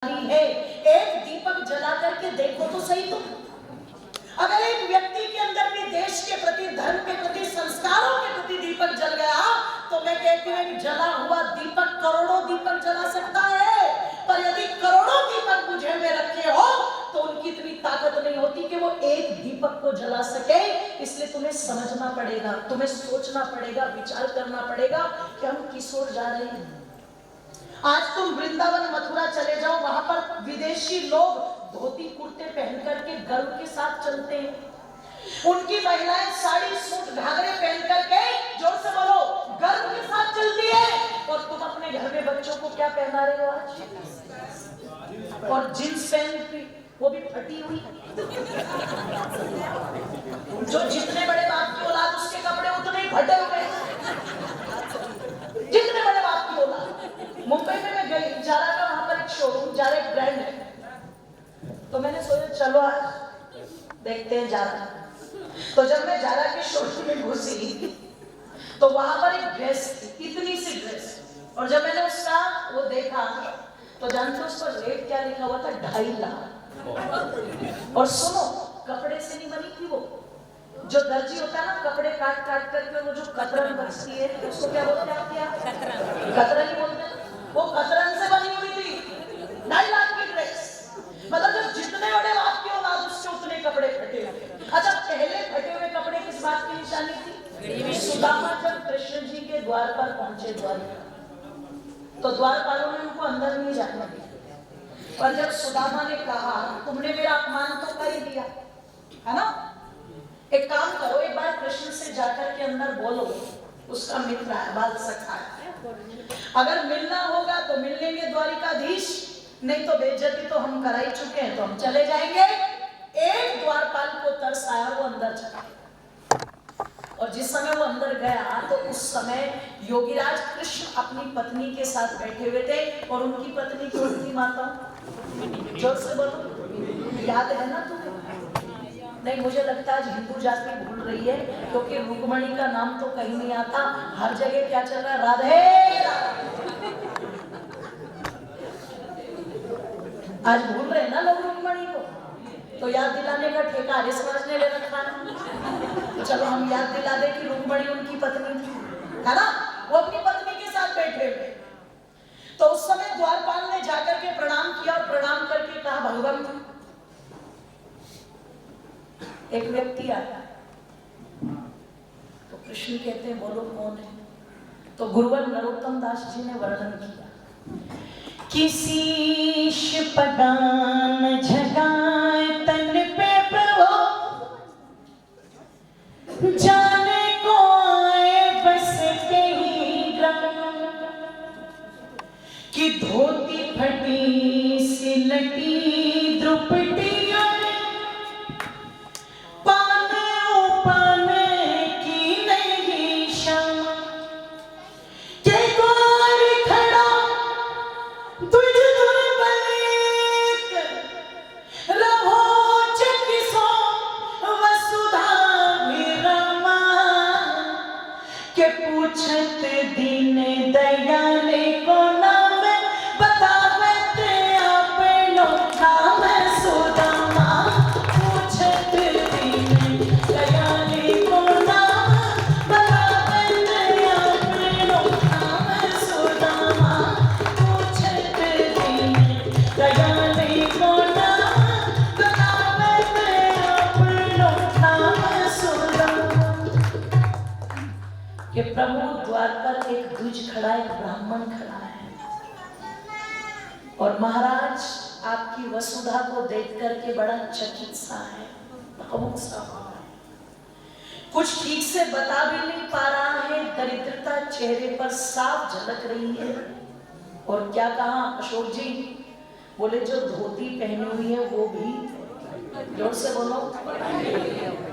है। एक दीपक जला करके देखो तो सही। तो अगर एक व्यक्ति के अंदर भी देश के प्रति, धर्म के प्रति, संस्कारों के प्रति दीपक जल गया तो मैं कहती हूँ जला हुआ दीपक करोड़ों दीपक जला सकता है, पर यदि करोड़ों दीपक बुझे में रखे हो तो उनकी इतनी ताकत नहीं होती कि वो एक दीपक को जला सके। इसलिए तुम्हें समझना पड़ेगा, तुम्हें सोचना पड़ेगा, विचार करना पड़ेगा कि हम किस ओर जा रहे हैं। आज तुम वृंदावन मथुरा चले जाओ, वहां पर विदेशी लोग धोती कुर्ते पहन करके गर्व के साथ चलते हैं। उनकी महिलाएं साड़ी सूट घाघरे पहन करके, जोर से बोलो, गर्व के साथ चलती है। और तुम अपने घर में बच्चों को क्या पहना रहे हो आज? और जींस पहन, वो भी फटी हुई। जो जितने बड़े बाप की औलाद उसके कपड़े उतने ही फटे हुए, जितने बड़े बाप की औलाद। मुंबई में मैं गई, जारा का वहां पर एक शोरूम, जारा एक ब्रांड है, तो मैंने सोचा चलो आज देखते हैं जारा। तो जब मैं जारा के शोरूम में घुसी तो वहां पर एक ड्रेस थी, इतनी सी ड्रेस, और जब मैंने उसका वो देखा तो जानते उस पर रेट क्या लिखा हुआ था? 2.5 लाख। और सुनो, कपड़े से नहीं बनी थी वो। जो दर्जी होता है ना, कपड़े काट काट करके वो जो कतरन बचती है उसको क्या बोलते हैं? क्या कतरन ही बोलते हैं। वो कतरन से बनी हुई थी, 2.5 लाख की ड्रेस। मतलब जब जितने बड़े बाप की औलाद उससे उतने कपड़े फटे हुए। अच्छा, पहले फटे हुए कपड़े किस बात की निशानी थी? सुदामा जब कृष्ण जी के द्वार पर पहुंचे, द्वारिका, तो द्वारपालों ने उनको अंदर नहीं जाने दिया। पर जब सुदामा ने कहा तुमने मेरा अपमान तो कर ही दिया है ना, एक काम करो, एक बार कृष्ण से जाकर के अंदर बोलो, उसका मित्र है, बाल सखा है, अगर मिलना होगा तो मिल लेंगे द्वारिकाधीश, नहीं तो बेइज्जती तो हम करा ही चुके हैं, तो हम चले जाएंगे। एक द्वारपाल को तरस आया, वो अंदर चला, और जिस समय वो अंदर गया तो उस समय योगीराज कृष्ण अपनी पत्नी के साथ बैठे हुए थे, और उनकी पत्नी कौन थी? माता, जोर से बोलो, याद है ना तुम्हें? नहीं, मुझे लगता है आज हिंदू जाति भूल रही है, क्योंकि रुक्मणी का नाम तो कहीं नहीं आता, हर जगह क्या चल रहा है? राधे राधे। आज भूल रहे हैं ना लोग रुक्मणी को, तो याद दिलाने का ठेका आर्य समाज ने ले रखा है। तो चलो हम याद दिला दे कि रुक्मणी उनकी पत्नी थी, है ना? वो अपनी पत्नी के साथ बैठे हुए। तो उस समय द्वारपाल ने जाकर के प्रणाम किया, और प्रणाम करके कहा भगवान, एक व्यक्ति आया। तो कृष्ण कहते हैं बोलो कौन है? तो गुरुवर नरोत्तम दास जी ने वर्णन किया, किसी पदान झगाए तन पे प्रभु, जाने को आए बस के ही ग्राम, कि धोती फटी सिलटी द्रुपटी, पूछत दीन दयाले को नाम बतावत अपनो नाम सुदामा, पूछत दीन दयाले को नाम बतावत अपनो नाम सुदामा, पूछत दीन दयाले को नाम बतावत अपनो नाम सुदामा। कि प्रभु द्वार पर एक द्विज खड़ा, एक ब्राह्मण खड़ा है, और महाराज आपकी वसुधा को देख करके बड़ा चकित सा है, भावुक सा हो रहा है, कुछ ठीक से बता भी नहीं पा रहा है, दरिद्रता चेहरे पर साफ झलक रही है। और क्या कहा अशोक जी? बोले जो धोती पहनी हुई है वो भी, जोर से बोलो,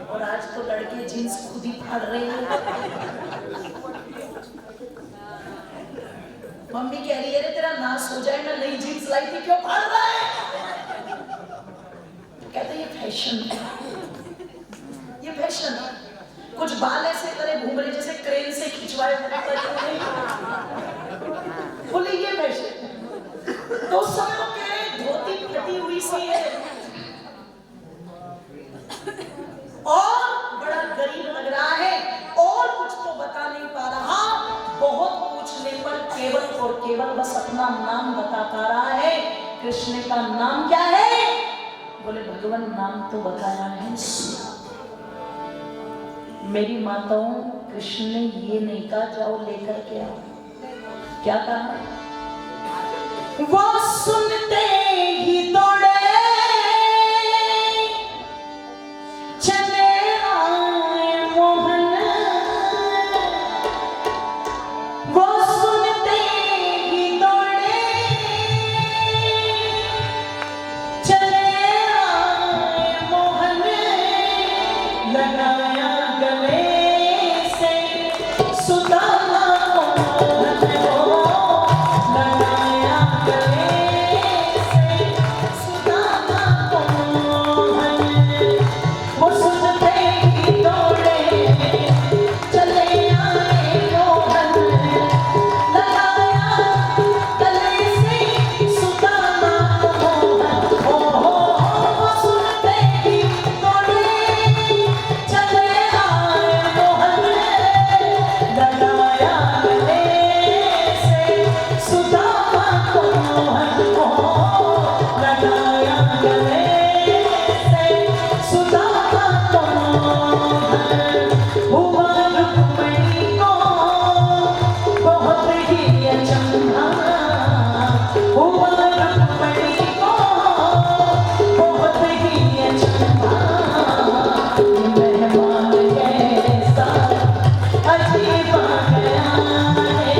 और आज तो लड़के जींस खुद ही फाड़ रहे हैं। मम्मी कह रही है रे तेरा नाश हो जाए ना, नई जींस लाई थी, क्यों फाड़ रहा है? तो कहते ये फैशन है, ये फैशन है। कुछ बाल ऐसे करे घूमरे जैसे क्रेन से खिंचवाए, बोले ये फैशन। तो उस समय वो कह रहे कृष्ण का नाम क्या है? बोले भगवान नाम तो बताया है सुना। मेरी माताओं, कृष्ण ने ये नहीं कहा जाओ लेकर के आओ, क्या कहा? वो सुनते ही दौड़े चले आए मोहन, वो सुनते ही दौड़े चले आए मोहन, लगाया गले से सुदामा को मोहन को, लगाया गले से सुदामा को मोहन, वो सुनते ही दौड़े चले आए मोहन, लगाया गले से सुदामा को मोहन। ओ वो सुनते ही दौड़े चले आए मोहन, लगाया गले से सुदामा को मोहन, लगाया गले से सुदामा को मोहन। हुआ रुक्मिणी को बहुत ही अचंभा, हुआ रुक्मिणी को बहुत ही अचंभा, मेहमान कैसा अजीब आ गया है,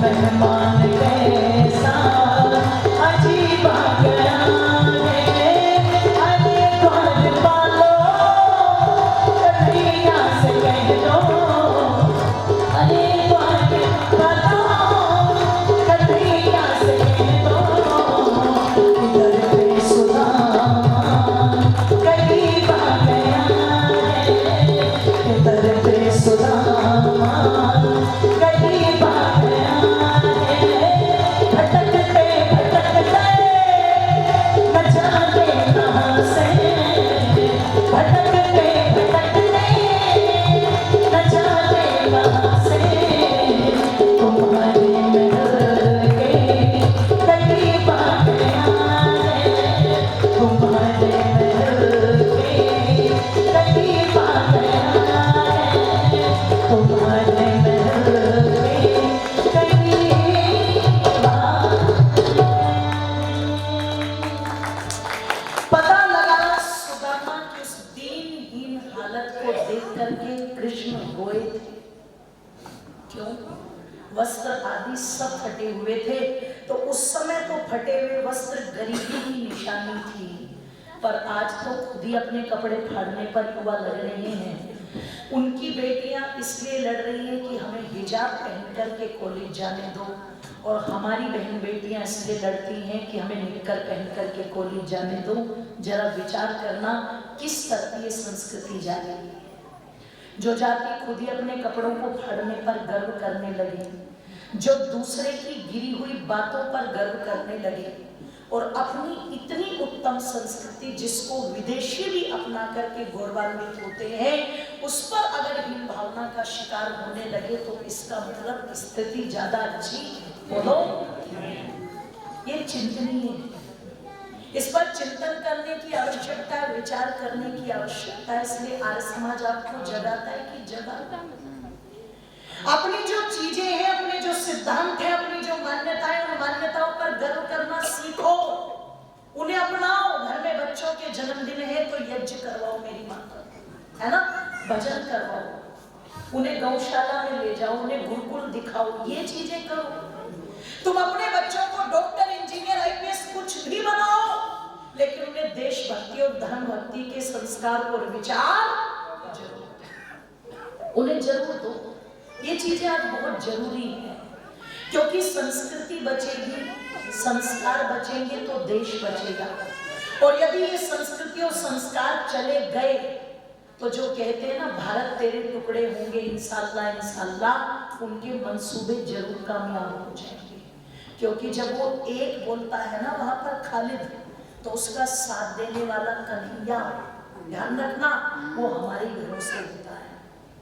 मेहमान कैसा अजीब आ गया है। अरे द्वार पालो कन्हैया से कह दो, अरे द्वार पालो कन्हैया से कह दो, इधर पे सुदामा करीब आ गया है, इधर पे सुदामा करीब आ गया है। भटकते भटकते न जाने कहाँ से, भटकते भटकते न जाने कहाँ से, तुम्हारे महल के करीब आ गया है, तुम्हारे महल के करीब आ गया है, तुम्हारे महल के करीब आ। पता लगा सुदामा की उस दीनहीन हालत को देख करके कृष्ण रोए थे। क्यों? वस्त्र आदि सब फटे हुए थे। तो उस समय तो फटे हुए वस्त्र गरीबी की निशानी थी, पर आज तो खुद ही अपने कपड़े फाड़ने पर युवा लग रहे हैं। उनकी बेटियां इसलिए लड़ रही हैं कि हमें हिजाब पहन करके कॉलेज जाने दो, और हमारी बहन बेटियां इसलिए लड़ती हैं कि हमें निक्कर पहन करके कॉलेज जाने दो। जरा विचार करना किस तरह ये संस्कृति जा रही है। जो जाति खुद ही अपने कपड़ों को फाड़ने पर गर्व करने लगे, जो दूसरे की गिरी हुई बातों पर गर्व करने लगे, और अपनी इतनी उत्तम संस्कृति जिसको विदेशी भी अपना करके गौरवान्वित होते हैं, उस पर अगर हीन भावना का शिकार होने लगे तो इसका मतलब स्थिति ज्यादा अच्छी बोलो, ये चिंतनीय है। इस पर चिंतन करने की आवश्यकता है, विचार करने की आवश्यकता है। इसलिए आर्य समाज आपको जगाता है कि जगाता अपनी जो चीजें हैं, अपने जो सिद्धांत है, अपनी जो मान्यताएं, उन मान्यताओं पर गर्व करना सीखो, उन्हें अपनाओ। घर में बच्चों के जन्मदिन है तो यज्ञ करवाओ, मेरी माता है ना, भजन करवाओ, उन्हें गौशाला में ले जाओ, उन्हें गुरुकुल दिखाओ, ये चीजें करो। तुम अपने बच्चों को डॉक्टर, इंजीनियर, आईपीएस कुछ भी बनाओ, लेकिन उन्हें देशभक्ति और धर्म भक्ति के संस्कार और विचार उन्हें जरूर दो। ये चीजें आज बहुत जरूरी है, क्योंकि संस्कृति बचेगी, संस्कार बचेंगे तो देश बचेगा। और यदि ये संस्कृति और संस्कार चले गए तो जो कहते हैं ना भारत तेरे टुकड़े होंगे इंशाअल्लाह इंशाअल्लाह, उनके मंसूबे जरूर कामयाब हो जाएंगे। क्योंकि जब वो एक बोलता है ना वहां पर खालिद, तो उसका साथ देने वाला कन्हैया, ध्यान रखना, वो हमारे घरों से होता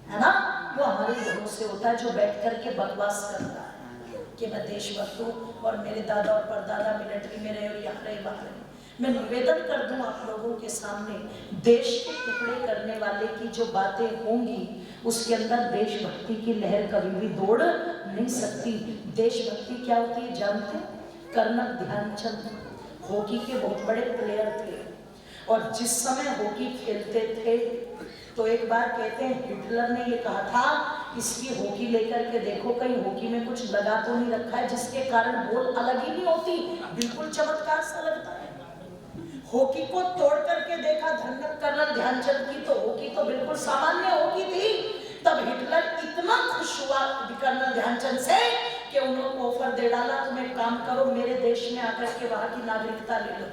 है ना, वो हमारे घरों से होता है, जो बैठ कर के बकवास करता है। कि मैं देशभक्त हूँ और मेरे दादा और परदादा मिलिट्री में रहे और यहाँ रहे बाहर रहे। मैं निवेदन कर दूं आप लोगों के सामने, देश के टुकड़े करने वाले की जो बातें होंगी उसके अंदर देशभक्ति की लहर कभी भी दौड़ नहीं सकती। देशभक्ति क्या होती है जानते हैं? कर्नल ध्यानचंद हॉकी के बहुत बड़े प्लेयर थे और जिस समय हॉकी खेलते थे तो एक बार कहते हैं हिटलर ने ये कहा था इसकी हॉकी लेकर के देखो कहीं हॉकी में कुछ लगा तो नहीं रखा है जिसके कारण बॉल अलग ही नहीं होती, बिल्कुल चमत्कार सा लगता है। हॉकी को तोड़ करके देखा कर्नल ध्यानचंद की तो हॉकी तो बिल्कुल सामान्य हॉकी थी। तब हिटलर इतना खुश हुआ कर्नल ध्यानचंद से कि उन्होंने ऑफर दे डाला तुम एक काम करो मेरे देश में आकर के वहां की नागरिकता ले लो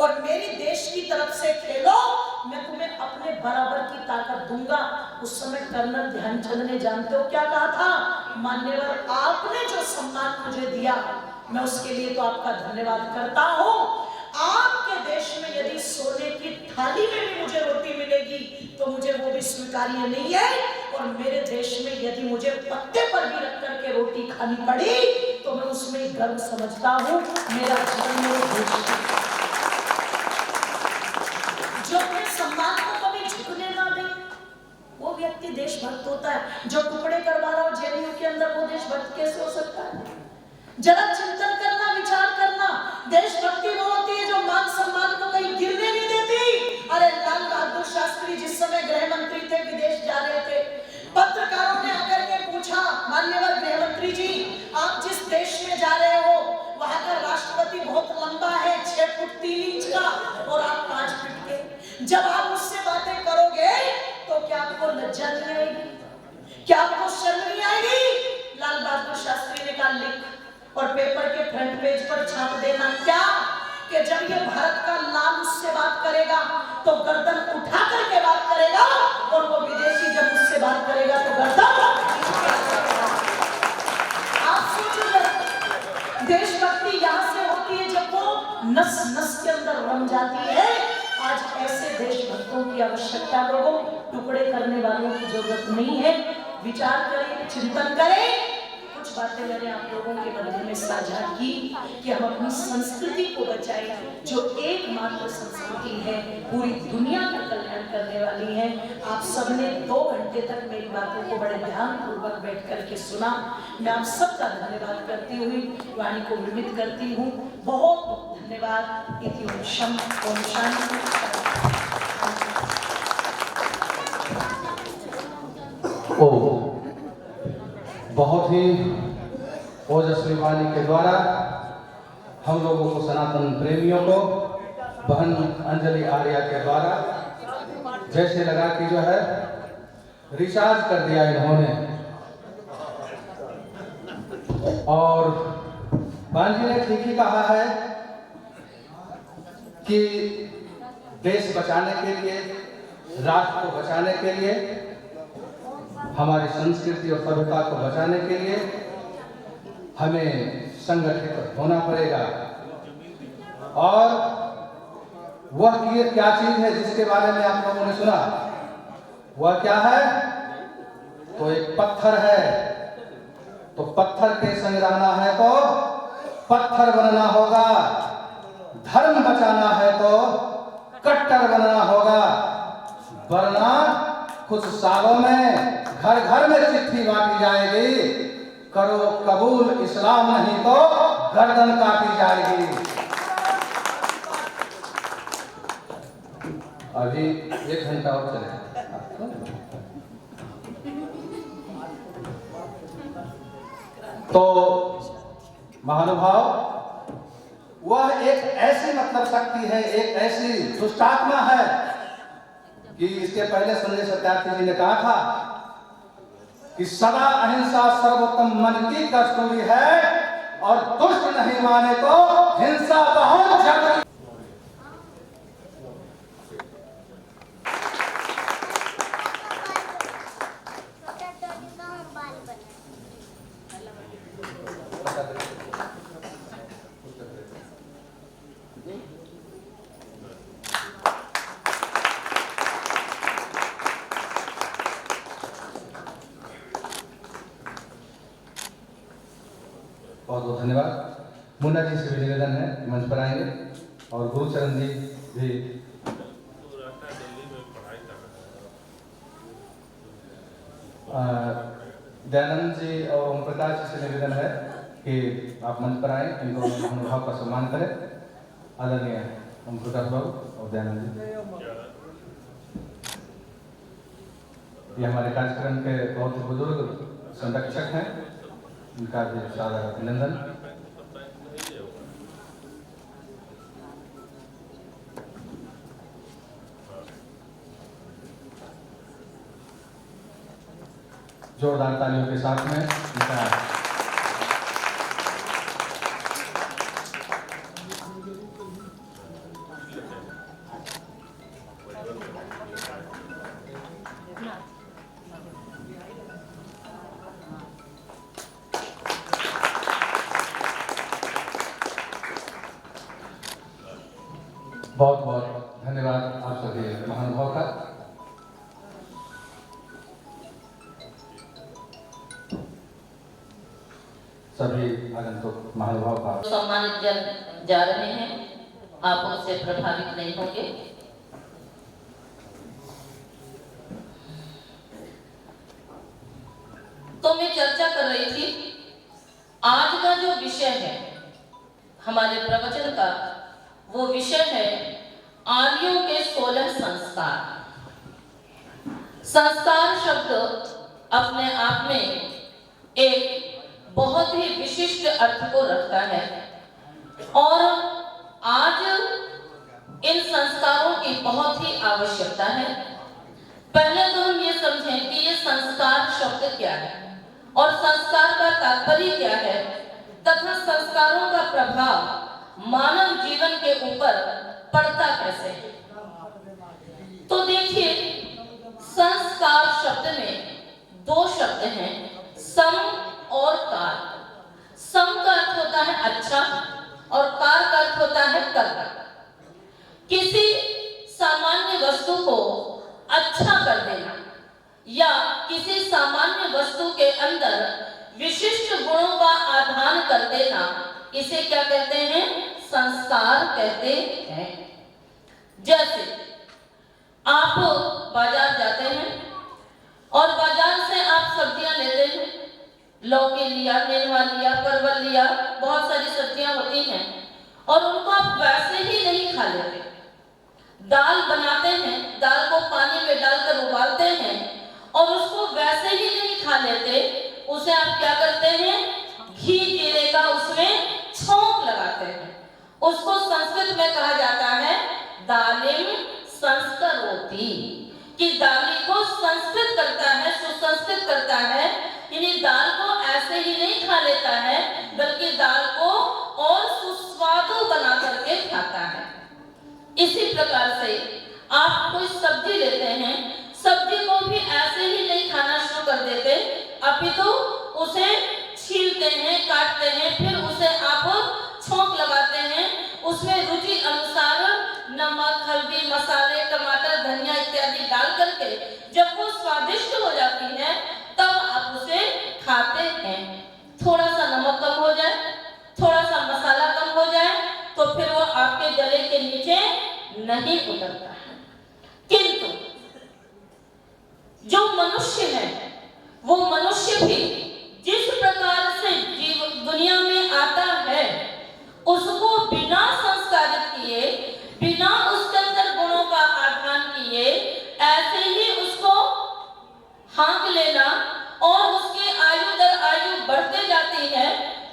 और मेरी देश की तरफ से खेलो, मैं तुम्हें अपने बराबर की ताकत दूंगा। उस समय कर्नल ध्यानचंद ने जानते हो क्या कहा था? मान्यवर आपने जो सम्मान मुझे दिया मैं उसके लिए तो आपका धन्यवाद करता हूँ। आपके देश में यदि सोने की थाली में भी मुझे रोटी मिलेगी तो मुझे वो भी स्वीकार्य नहीं है और मेरे देश में यदि मुझे पत्ते पर भी रख करके रोटी खानी पड़ी तो मैं उसमें गर्व समझता हूँ। मेरा जीवन मेरे देश जो अपने सम्मान को कभी झुकने ना दे वो व्यक्ति देशभक्त होता है। जो टुकड़े करवा रहा हो जेएनयू के अंदर वो देशभक्त कैसे हो सकता है? जरा चिंतन करना, विचार करना। देशभक्ति वो होती है जो मान सम्मान को कहीं गिरने नहीं देती। अरे लाल बहादुर शास्त्री जिस समय गृह मंत्री थे विदेश जा रहे थे, पत्रकारों ने आकर के पूछा माननीय गृह मंत्री जी आप जिस देश में जा रहे हो वहां का राष्ट्रपति बहुत लंबा है 6 फुट 3 इंच का और आप 5 फीट के, जब आप उससे बातें करोगे तो क्या आपको लज्जा नहीं आएगी? क्या आपको शर्म नहीं आएगी? लाल बहादुर शास्त्री ने कहा लिख और पेपर के फ्रंट पेज पर छाप देना क्या कि जब ये भारत का लाल उससे बात करेगा तो गर्दन उठा करके बात करेगा और वो विदेशी जब उससे बात करेगा तो गर्दन। आप सोचिए देशभक्ति यहाँ से होती है जब वो नस नस के अंदर रम जाती है। आज ऐसे देशभक्तों की आवश्यकता लोगों, टुकड़े करने वालों की जरूरत नहीं है। विचार करें, चिंतन करें। कुछ बातें मैंने आप लोगों के मध्य में साझा की कि हम अपनी संस्कृति को बचाएं जो एकमात्र संस्कृति है पूरी दुनिया का कल्याण करने वाली है। आप सबने 2 घंटे तक मेरी बातों को बड़े ध्यानपूर्वक बैठ करके सुना। मैं आप सबका धन्यवाद करती हुई वाणी को विमित करती हूँ। बहुत बहुत धन्यवाद। इति ओम शम ओम शांति। बहुत ही ओजस्वी वाणी के द्वारा हम लोगों को, सनातन प्रेमियों को बहन अंजलि आर्या के द्वारा जैसे लगा कि जो है रिचार्ज कर दिया इन्होंने। और बहन जी ने ठीक ही कहा है कि देश बचाने के लिए, राष्ट्र को बचाने के लिए, हमारी संस्कृति और सभ्यता को बचाने के लिए हमें संगठित होना पड़ेगा। और वह क्या चीज है जिसके बारे में आप लोगों ने सुना, वह क्या है? तो एक पत्थर है। तो पत्थर के संग रहना है तो पत्थर बनना होगा, धर्म बचाना है तो कट्टर बनना होगा, वरना कुछ सालों में घर घर में चिट्ठी बांटी जाएगी, करो कबूल इस्लाम नहीं तो गर्दन काटी जाएगी। अभी 1 घंटा और चले। तो महानुभाव, वह एक ऐसी मतलब शक्ति है, एक ऐसी दुष्टात्मा है कि इसके पहले संजय सत्यार्थी जी ने कहा था कि सदा अहिंसा सर्वोत्तम मन की कस्तूरी है और दुष्ट नहीं माने तो हिंसा बहुत जरूरी। मुन्ना जी से भी निवेदन है कि मंच पर आएंगे और गुरुचरण जी भी। दयानंद जी और ओम प्रकाश जी से निवेदन है कि आप मंच पर आएं, इनको महानुभाव का सम्मान करें। आदरणीय ओम प्रकाश बाबू और दयानंद जी, ये हमारे कार्यक्रम के बहुत ही बुजुर्ग संरक्षक हैं, उनका भी सादर अभिनंदन। जोरदार तालियों के साथ में उनका बहुत बहुत धन्यवाद आप सभी महानुभाव का। सभी आगंतुक महानुभाव का सम्मानित जन जा रहे हैं, आप उससे प्रभावित नहीं होंगे। तो मैं चर्चा कर रही थी, आज का जो विषय है हमारे प्रवचन का, वो विषय है आर्यों के 16 संस्कार। संस्कार शब्द अपने आप में एक बहुत ही विशिष्ट अर्थ को रखता है और आज इन संस्कारों की बहुत ही आवश्यकता है। पहले तो हम ये समझें कि ये संस्कार शब्द क्या है और संस्कार का तात्पर्य क्या है तथा संस्कारों का प्रभाव मानव जीवन के ऊपर पड़ता कैसे है। तो देखिए, संस्कार शब्द में दो शब्द हैं, सम और कार। सम का अर्थ होता है अच्छा और कार का अर्थ होता है कर्म। किसी सामान्य वस्तु को अच्छा कर देना या किसी सामान्य वस्तु के अंदर विशिष्ट गुणों का आधान कर देना, इसे क्या कहते हैं? संस्कार कहते हैं। जैसे आप बाजार जाते हैं और बाजार से आप सब्जियां लेते हैं, लौकी लिया, नेनुआ लिया, परवल लिया, बहुत सारी सब्जियां होती हैं और उनको आप वैसे ही नहीं खा लेते। दाल बनाते हैं, दाल को पानी में डालकर उबालते हैं और उसको वैसे ही नहीं खा लेते, उसे आप क्या करते हैं? घी जीरे का उसमें छौंक लगाते हैं। उसको संस्कृत में कहा जाता है दालिम संस्करोति, कि दाली को संस्कृत करता है, सुसंस्कृत करता है। यानी दाल को ऐसे ही नहीं खा लेता है बल्कि दाल को और सुस्वादु बना करके खाता है। इसी प्रकार से आप कोई सब्जी लेते हैं, सब्जी को भी ऐसे ही नहीं खाना शुरू कर देते, अपितु उसे छीलते हैं, काटते हैं, फिर उसे आप छौंक लगाते हैं, उसमें रुचि अनुसार नमक, हल्दी, मसाले, टमाटर, धनिया इत्यादि डाल करके जब वो स्वादिष्ट हो जाती है तब आप उसे खाते हैं। थोड़ा सा नमक कम हो जाए, थोड़ा सा मसाला कम हो जाए तो फिर वो आपके गले के नीचे नहीं उतरता है। किंतु जो मनुष्य है वो मनुष्य भी जिस प्रकार से दुनिया में आता है उसको बिना संस्कारित किए, बिना उसके अंदर गुणों का आधान किए, ऐसे ही उसको हाँक लेना और उसकी आयु दर आयु बढ़ते जाती है,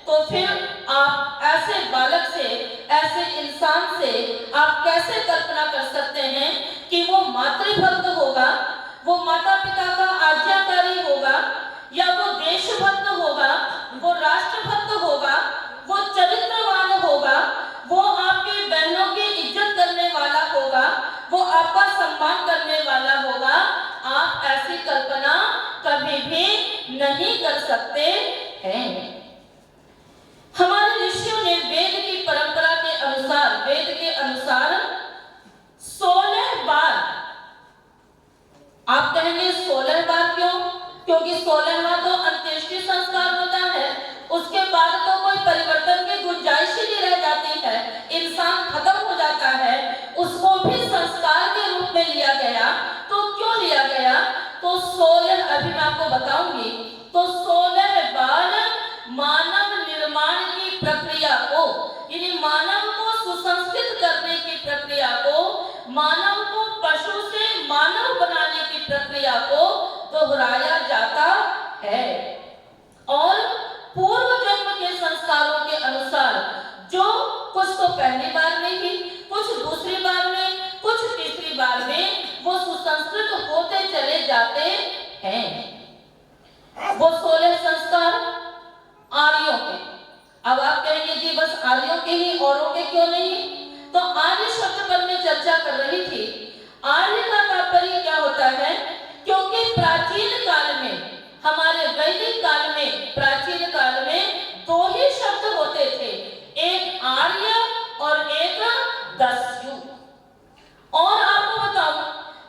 तो फिर आप ऐसे बालक से, ऐसे इंसान से आप कैसे कल्पना कर सकते हैं कि वो मातृभक्त होगा, वो माता पिता का आज्ञाकारी होगा, या वो देशभक्त होगा, वो राष्ट्रभक्त होगा, वो चरित्रवान होगा, वो आपकी बहनों की इज्जत करने वाला होगा, वो आपका सम्मान करने वाला होगा। आप ऐसी कल्पना कभी भी नहीं कर सकते हैं। हमारे ऋषियों ने वेद की परंपरा के अनुसार, वेद के अनुसार 16 बार, आप कहेंगे 16 बार क्यों? क्योंकि 16वां तो अंत्येष्टि संस्कार होता है, उसके बाद तो कोई परिवर्तन की गुंजाइश ही नहीं जाती है, इंसान खत्म हो जाता है, उसको भी संस्कार के रूप में लिया गया। तो क्यों लिया गया? तो 16 अभी मैं आपको बताऊंगी। तो 16 बार मानव निर्माण की प्रक्रिया को, यानी मानव को सुसंस्कृत करने की प्रक्रिया को, मानव को पशु से मानव बनाने की प्रक्रिया को दोहराया जाता है। और पूर्व जन्म के संस्कारों के अनुसार जो कुछ तो पहली बार में ही, कुछ दूसरी बार में, कुछ तीसरी बार में वो सुसंस्कृत होते चले जाते हैं। वो 16 संस्कार आर्यों के। अब आप कहेंगे जी बस आर्यों के ही, औरों के क्यों नहीं? तो आर्य शब्द पर मैं चर्चा कर रही थी। आर्य का तात्पर्य क्या होता है? क्योंकि प्राचीन काल में, हमारे वैदिक काल में, प्राचीन काल में 2 ही शब्द होते थे, एक आर्य और एक दस्यु। और आपको बताऊं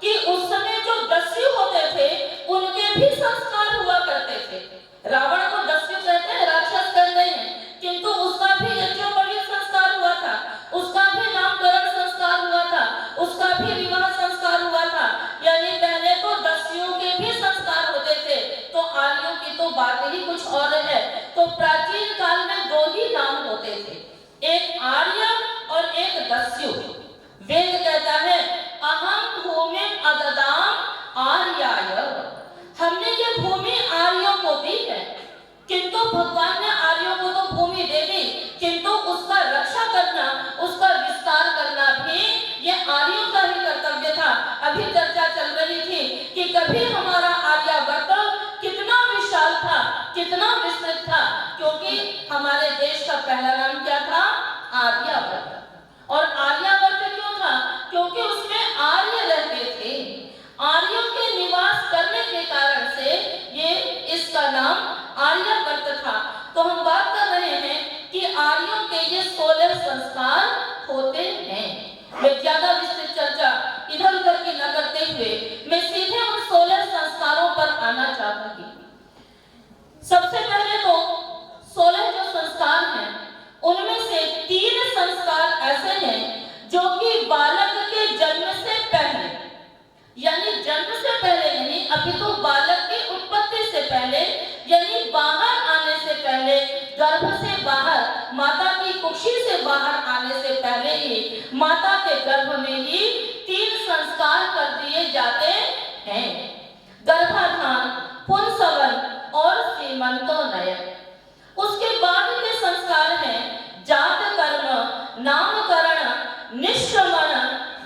कि उस समय जो दस्यु होते थे उनके भी संस्कार हुआ करते थे। रावण को दस्यु कहते हैं, राक्षस कहते हैं, किंतु उसका भी यज्ञोपवीत संस्कार हुआ था, उसका भी नामकरण संस्कार हुआ था, उसका भी विवाह संस्कार हुआ था। यानी पहले तो दस्युओं के भी संस्कार होते थे, तो आर्यों की तो बात ही कुछ और है। तो प्राचीन काल में 2 ही नाम होते थे, एक आर्य और एक दस्यु। वेद कहता है अहम भूमि अददाम आर्याय, हमने ये भूमि आर्यों को दी है। किंतु भगवान ने आर्यों को तो भूमि दे दी, किंतु उसका रक्षा करना, उसका विस्तार करना भी ये आर्यों का ही कर्तव्य था। अभी चर्चा चल रही थी कि कभी हमारा आर्यावर्त कितना विशाल था, कितना विस्तृत था, क्योंकि हमारे देश का पहला नाम क्या था? आर्यावर्त। और आर्यावर्त क्यों था? क्योंकि उसमें आर्य रहते थे। आर्यों के निवास करने के कारण से ये इसका नाम आर्यावर्त था। तो हम बात कर रहे हैं कि आर्यों के ये 16 संस्कार होते हैं। मैं ज्यादा विस्तृत चर्चा इधर उधर की न करते हुए मैं सीधे उन 16 संस्कारों पर आना चाहूंगी। सबसे पहले तो 16 जो संस्कार हैं उनमें से 3 संस्कार ऐसे हैं जो कि बालक के जन्म से पहले, यानी जन्म से पहले नहीं, अभी तो बालक की उत्पत्ति से पहले, यानी बाहर आने से पहले, गर्भ से बाहर, माता की कुक्षी से बाहर आने से पहले ही, माता के गर्भ में ही 3 संस्कार कर दिए जाते हैं। गर्भाधान, पुंसवन और सीमंतोन्नयन। उसके बाद के संस्कार हैं जात कर्म, नामकरण, निश्रमण,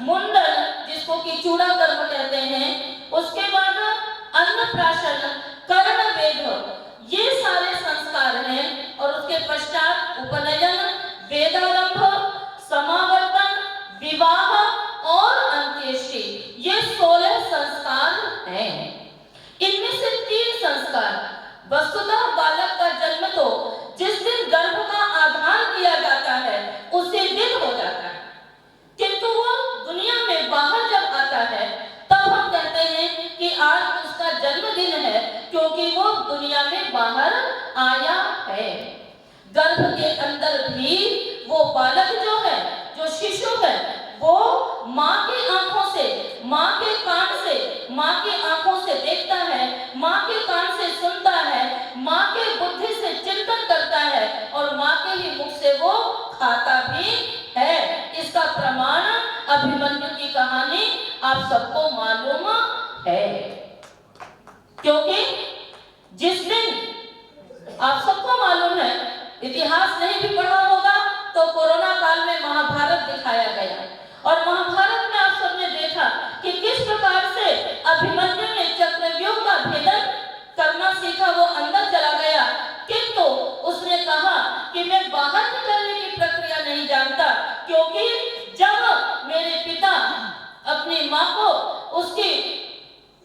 मुंडन, जिसको कि चूड़ा कर्म कहते हैं। उसके बाद अन्नप्राशन, कर्ण वेद, ये सारे संस्कार हैं। और उसके पश्चात उपनयन, वेदारंभ, समावर्तन, विवाह और अंत्येष्टि, ये 16 संस्कार हैं। इनमें से 3 संस्कार, वस्तुतः बालक का जन्म तो जिस दिन गर्भ का आधान किया जाता है उसी दिन हो जाता है, किंतु वो दुनिया में बाहर जब आता है तब हम कहते हैं कि आज उसका जन्मदिन है, क्योंकि वो दुनिया में बाहर आया है। गर्भ के अंदर भी वो बालक जो है, जो शिशु है, वो माँ की आंखों से, माँ के कान से, माँ की आंखों से देखता है, माँ के कान से सुनता है, माँ के बुद्धि से चिंतन करता है और माँ के ही मुख से वो खाता भी है। इसका प्रमाण अभिमन्यु की कहानी आप सबको मालूम है, क्योंकि जिस दिन आप सबको मालूम है, इतिहास नहीं भी पढ़ा होगा तो कोरोना काल में महाभारत दिखाया गया। और महाभारत में आप सबने देखा कि किस प्रकार से अभिमन्यु ने चक्रव्यूह का भेदन करना सीखा। वो अंदर चला गया, किंतु उसने कहा कि मैं बाहर निकलने की प्रक्रिया नहीं जानता, क्योंकि जब मेरे पिता अपनी माँ को उसकी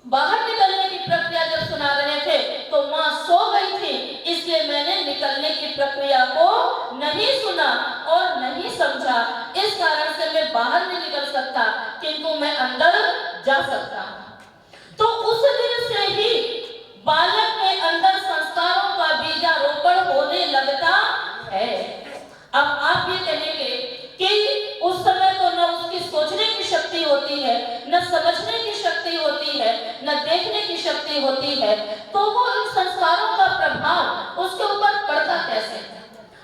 बाहर निकलने की प्रक्रिया जब सुना रहे थे तो माँ सो गई थी, इसलिए मैंने निकलने की प्रक्रिया को नहीं सुना और नहीं समझा। इस कारण से मैं बाहर नहीं निकल सकता, किंतु मैं अंदर जा सकता हूँ। तो उस दिन से ही बालक के अंदर संस्कारों का बीजारोपण होने लगता है। अब आप ये कहेंगे होती है, न समझने की शक्ति होती है, न देखने की शक्ति होती है, तो वो इन संस्कारों का प्रभाव उसके ऊपर पड़ता कैसे है?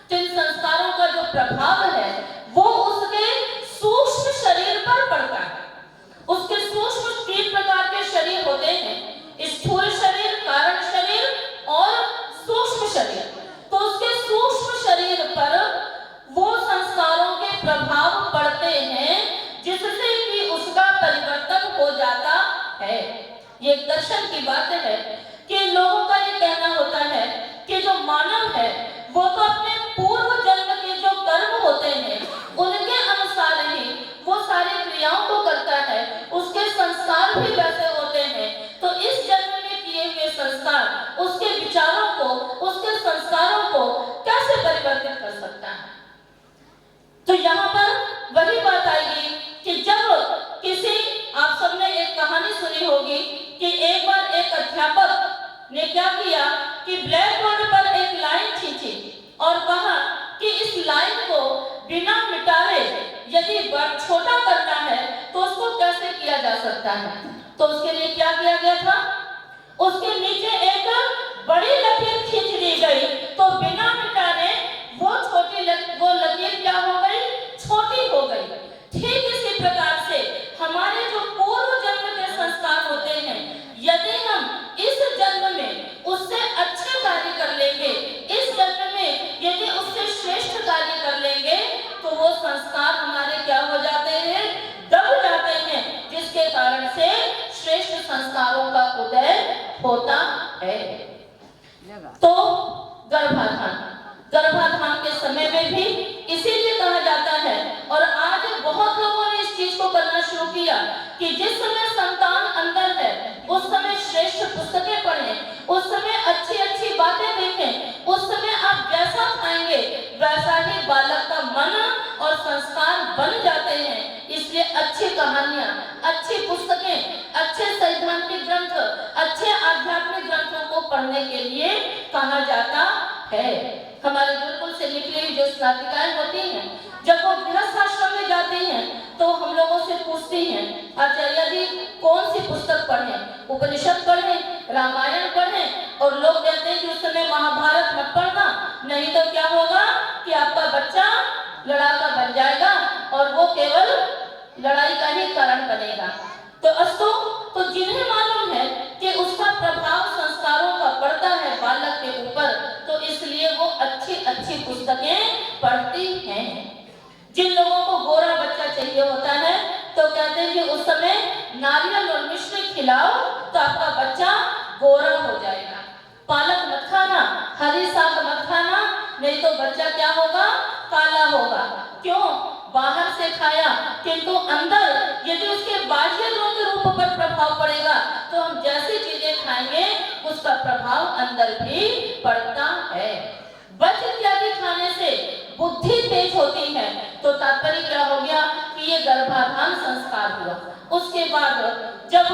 तो इन संस्कारों का जो प्रभाव है वो उसके सूक्ष्म शरीर पर पड़ता है। उसके सूक्ष्म 3 प्रकार के शरीर होते हैं, स्थूल शरीर, कारण शरीर और सूक्ष्म शरीर। तो उसके सूक्ष्म शरीर पर वो संस्कारों के प्रभाव पड़ते हैं जिससे कि उसका परिवर्तन हो जाता है। ये दर्शन की बात है कि लोगों का ये कहना होता है कि जो मानव है वो तो अपने पूर्व जन्म के जो कर्म होते हैं उनके अनुसार ही वो सारी क्रियाओं को करता है, उसके संस्कार भी वैसे होते हैं। तो इस जन्म में किए हुए संस्कार उसके विचारों को, उसके संस्कारों को कैसे परिवर्तित कर सकता है? तो यहाँ पर वही बात आएगी कि जब किसी, आप सबने एक कहानी सुनी होगी कि एक बार एक अध्यापक ने क्या किया कि ब्लैक बोर्ड पर एक लाइन खींची और कहा कि इस लाइन को बिना मिटाए यदि छोटा करना है तो उसको कैसे किया जा सकता है। तो उसके लिए क्या किया गया था? उसके नीचे एक बड़ी लकीर खींच दी गई, तो बिना मिटाने वो वो लकीर क्या हो गई? छोटी हो गई। ठीक इसी प्रकार से हमारे जो पूर्व जन्म के संस्कार होते हैं, यदि हम इस जन्म में उससे अच्छे कार्य कर लेंगे, इस जन्म में यदि उससे श्रेष्ठ कार्य कर लेंगे, तो वो संस्कार हमारे क्या हो जाते हैं? दब जाते हैं, जिसके कारण से श्रेष्ठ संस्कारों का उदय होता है। तो गर्भाधान के समय में भी इसीलिए कहा जाता है, और आज बहुत लोगों ने इस चीज को करना शुरू किया कि जिस समय संतान अंदर है उस समय श्रेष्ठ पुस्तकें पढ़ें, उस समय अच्छी अच्छी बातें देखें, उस समय आप जैसा खाएंगे वैसा ही बालक का मन और संस्कार बन जाते हैं। इसलिए अच्छी कहानियां, अच्छी पुस्तकें, अच्छे सैद्धांतिक ग्रंथ, अच्छे आध्यात्मिक ग्रंथों को पढ़ने के लिए कहा जाता है। हमारे गुरुकुल से निकली हुई जो स्नातिकाएं होती हैं, जब वो गृहस्थ आश्रम में जाती हैं तो हम लोगों से पूछती हैं, आचार्य जी कौन सी पुस्तक पढ़ें? उपनिषद पढ़ें, रामायण पढ़ें? और लोग कहते हैं कि उस समय महाभारत मत पढ़ना, नहीं तो क्या होगा कि आपका बच्चा लड़ाका बन जाएगा और वो केवल लड़ाई का ही कारण बनेगा। तो अस्तु, तो जिन्हें मालूम है कि उसका प्रभाव संस्कारों का पड़ता है बालक के ऊपर, तो इसलिए वो अच्छी अच्छी पुस्तकें पढ़ती हैं। जिन लोगों को गोरा बच्चा चाहिए होता है तो कहते हैं कि उस समय नारियल और मिश्री खिलाओ तो आपका बच्चा गोरा हो जाएगा। पालक मत खाना, हरी साग मत खाना, नहीं तो बच्चा क्या होगा? काला होगा। क्यों? बाहर से खाया किंतु अंदर यदि उसके बाह्य रूप पर प्रभाव पड़ेगा तो हम जैसी चीजें खाएंगे उसका प्रभाव अंदर भी पड़ता है। बच इत्यादि खाने से बुद्धि तेज होती है, तो तात्पर्य क्या हो गया कि ये गर्भाधान संस्कार हुआ। उसके बाद जब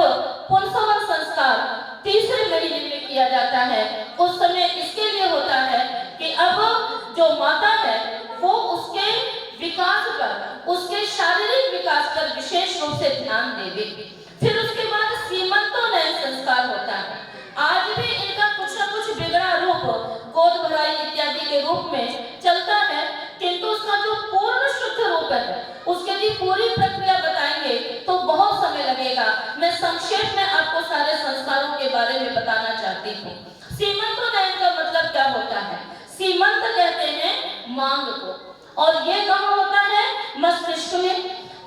पुंसवन संस्कार तीसरे महीने में किया जाता है, उस समय इसके लिए होता है कि अब जो माता है वो उसके विकास पर, उसके शारीरिक विकास पर विशेष रूप से ध्यान देगी। फिर उसके बाद सीमंतोन्नयन संस्कार होता है। आज भी इनका कुछ न कुछ बिगड़ा रूप गोद भराई इत्यादि के रूप में चलता है, किंतु उसका जो पूर्ण शुद्ध रूप है उसके लिए पूरी प्रक्रिया बताएंगे तो बहुत समय लगेगा। मैं संक्षेप में आपको सारे संस्कारों के बारे में बताना चाहती हूँ। सीमंतोन्नयन का मतलब क्या होता है? सीमंत कहते हैं मांग को, और ये कहाँ होता है? मस्तिष्क में।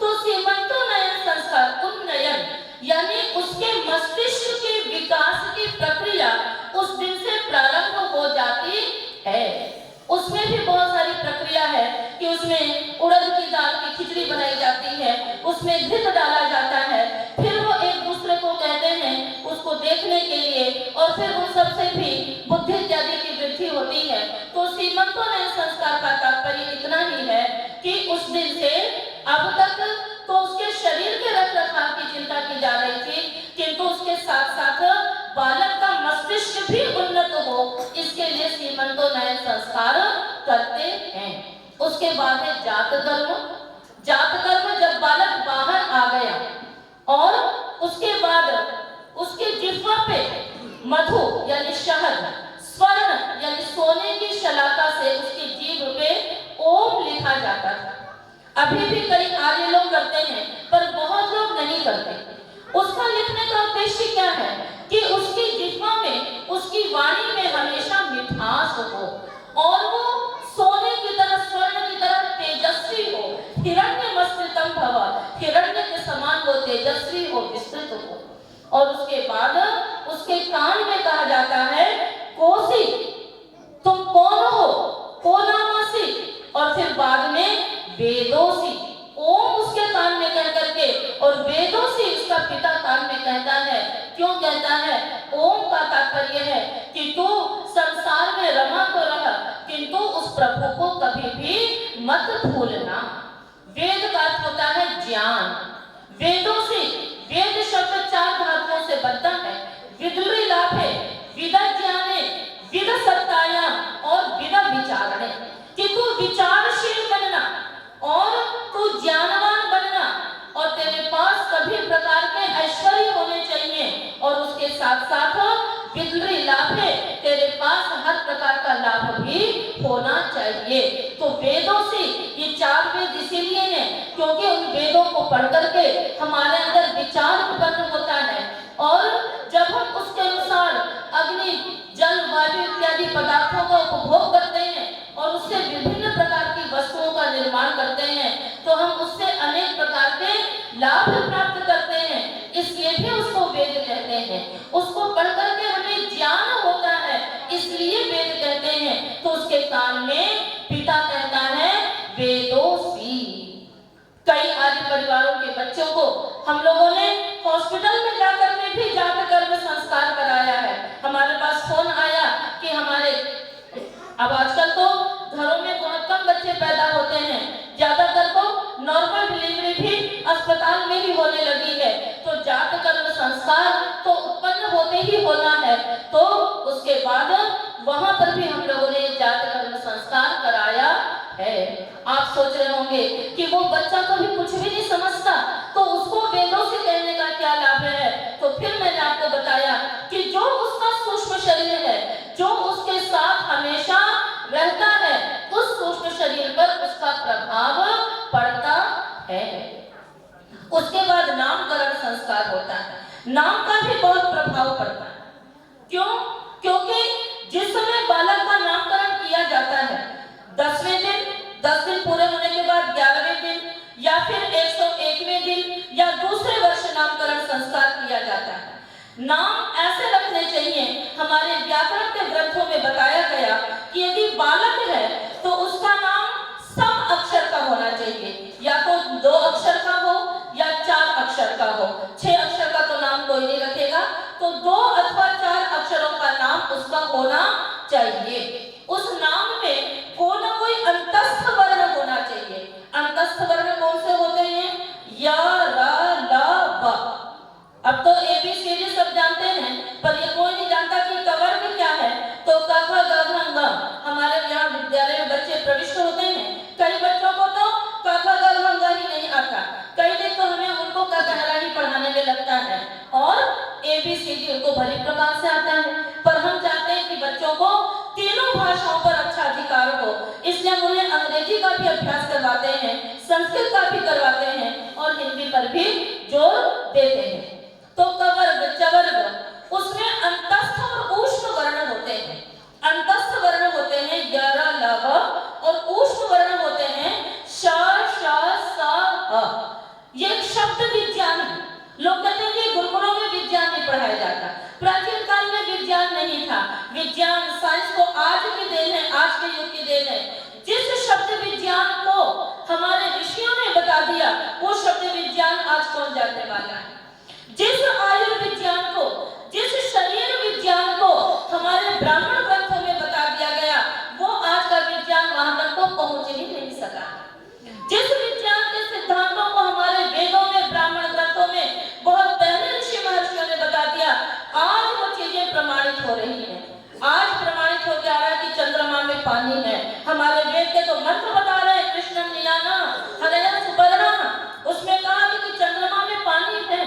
तो सीमंतोन्नयन संस्कार, उन्नयन यानी उसके मस्तिष्क के विकास की प्रक्रिया उस दिन से प्रारंभ हो जाती है। उसमें भी बहुत सारी प्रक्रिया है कि उसमें उड़द की दाल की खिचड़ी बनाई जाती है, उसमें घृत डाला जाता है, फिर वो एक दूसरे को कहते हैं उसको देखने के लिए, और फिर उन सबसे भी बुद्धि इत्यादि की वृद्धि होती है। तो सीमंतोन्नयन संस्कार का तात्पर्य इतना ही है कि उस दिन से अब तक तो उसके शरीर के रखरखाव की चिंता की जा रही थी, किंतु उसके साथ साथ बालक का मस्तिष्क भी उन्नत हो, इसके लिए सीमंतोन्नयन संस्कार करते हैं। उसके बाद है जात कर्म। जात कर्म जब बालक बाहर आ गया और उसके बाद उसके जिह्वा पे मधु यानी शहद, स्वर्ण यानी सोने की शलाका से उसकी जीभ पे ओम लिखा जाता था। अभी भी कई आर्य लोग करते हैं, पर बहुत लोग नहीं करते। उसका लिखने का उद्देश्य क्या है कि उसकी जिह्वा में, उसकी वाणी में हमेशा मिठास हो और वो सोने की तरह, स्वर्ण की तरह तेजस्वी हो, हिरण्यमस्तितम भव, हिरण्य के समान वो तेजस्वी हो, विस्तृत हो। और उसके बाद उसके कान में कहा जाता है कोसी, तुम कौन हो, कोनामासी, और फिर बाद में वेदोसी, ओम उसके कान में कह करके, और वेदोसी उसका पिता कान में कहता है। क्यों कहता है? ओम का तात्पर्य है कि तू संसार में रमा तो रह, किंतु उस प्रभु को कभी भी मत भूलना। वेद का अर्थ होता है ज्ञान। वेदोसी, वेद शब्द 4 धातुओं से बनता है। विद्युरी लाभे, विदा ज्ञाने, विद सत्तायाम और विद विचारणे, कि तू विचारशील बनना और तू ज्ञानवान बनना और तेरे पास सभी प्रकार के ऐश्वर्य होने चाहिए, और उसके साथ साथ विद्युरी लाभ है, तेरे पास हर प्रकार का लाभ भी होना चाहिए। तो वेदों से ये 4 वेद इसीलिए हैं क्योंकि उन वेदों को पढ़ करके हमारे अंदर विचार उत्पन्न होता है, और जब हम उसके अनुसार अग्नि, जल, वायु इत्यादि पदार्थों का उपभोग करते हैं और उससे विभिन्न प्रकार की वस्तुओं का निर्माण करते हैं, तो हम उससे अनेक प्रकार के लाभ प्राप्त करते हैं। इसलिए भी उसको वेद कहते हैं। उसको पढ़ करके हमें ज्ञान होता है, इसलिए वेद कहते हैं। तो उसके कान में पिता कहता है वेदोसी। कई आदि परिवारों के बच्चों को हम लोगों ने हॉस्पिटल में जाकर के भी जात कर्म संस्कार कराया है। हमारे पास फोन आया कि हमारे, अब आजकल तो घरों में बहुत कम बच्चे पैदा होते हैं, ज्यादातर तो नॉर्मल डिलीवरी भी अस्पताल में ही होने लगी है, तो जात कर्म संस्कार तो उत्पन्न होते ही होना है। तो उसके बाद वहां पर भी हम लोगों ने जात कर्म संस्कार कराया है। आप सोच रहे होंगे कि वो बच्चा कभी कुछ भी नहीं समझता, तो उसको वेदों से कहने का क्या लाभ है? तो फिर मैंने आपको बताया कि जो उसका सूक्ष्म शरीर है, जो उसके साथ हमेशा रहता है, उस सूक्ष्म शरीर पर उसका प्रभाव पड़ता है। उसके बाद नामकरण संस्कार होता है। नाम का भी बहुत प्रभाव पड़ता है। क्यों? क्योंकि जिस समय बालक का नामकरण किया जाता है, 10वें दिन, 10 दिन पूरे होने के बाद 11वें दिन या फिर 101वें दिन या दूसरे वर्ष नामकरण संस्कार किया जाता है। नाम ऐसे रखने चाहिए। हमारे व्याकरण के ग्रंथों में बताया गया कि यदि बालक है तो उसका नाम सम अक्षर का होना चाहिए, या तो 2 अक्षर का हो या 4 अक्षर का हो। 6 अक्षर का तो नाम कोई नहीं रखेगा, तो 2 अथवा 4 अक्षरों का नाम उसका होना चाहिए। उस नाम में कोई ना कोई अंतस्थ वर्ण होना चाहिए। अंतस्थ वर्ण कौन से होते हैं? या, रा, ला, वा। अब तो ABCD सब जानते हैं, पर ये कोई नहीं जानता कि कवर्ग क्या है। तो क, ख, ग, घ, ङ। हमारे यहाँ विद्यालय में बच्चे प्रविष्ट होते हैं, कई बच्चों को तो क, ख, ग, घ, ङ ही नहीं आता। कई दिन तो हमें उनको क कहना ही पढ़ाने में लगता है, और ABCD उनको भली प्रकार से आता है। पर हम चाहते हैं कि बच्चों को तीनों भाषाओं पर अच्छा अधिकार हो, इसलिए हम उन्हें अंग्रेजी का भी अभ्यास करवाते हैं, संस्कृत का भी करवाते हैं, और हिंदी पर भी जोर देते हैं। तो कवर्ग, चवर्ग, उसमें अंतस्थ और ऊष्म वर्ण होते हैं। अंतस्थ वर्ण होते हैं य, र, ल, व, और ऊष्म वर्ण होते हैं श, श, स, ह। ये एक शब्द विज्ञान है। लोग कहते हैं कि गुरुकुलों में विज्ञान नहीं पढ़ाया जाता। प्राचीन काल में विज्ञान नहीं था। विज्ञान, साइंस को आज की देन है, आज के युग की देन है। जिस शब्द विज्ञान को हमारे ऋषियों ने बता दिया, वो शब्द विज्ञान आज कौन जानने वाला है? जिस आयुर्विज्ञान को, जिस शरीर विज्ञान को हमारे ब्राह्मण ग्रंथों में बता दिया गया, वो आज का विज्ञान वहां तक तो पहुंच ही नहीं सका। जिस विज्ञान के सिद्धांतों को हमारे वेदों में, ब्राह्मण ग्रंथों में बहुत पहले ऋषि महर्षियों ने बता दिया, आज वो चीजें प्रमाणित हो रही हैं। आज प्रमाणित हो जा रहा है कि चंद्रमा में पानी है। हमारे वेद के तो मंत्र बता रहे हैं, कृष्ण नीलाना हरया सुपर्णा, उसमें कहा कि चंद्रमा में पानी है।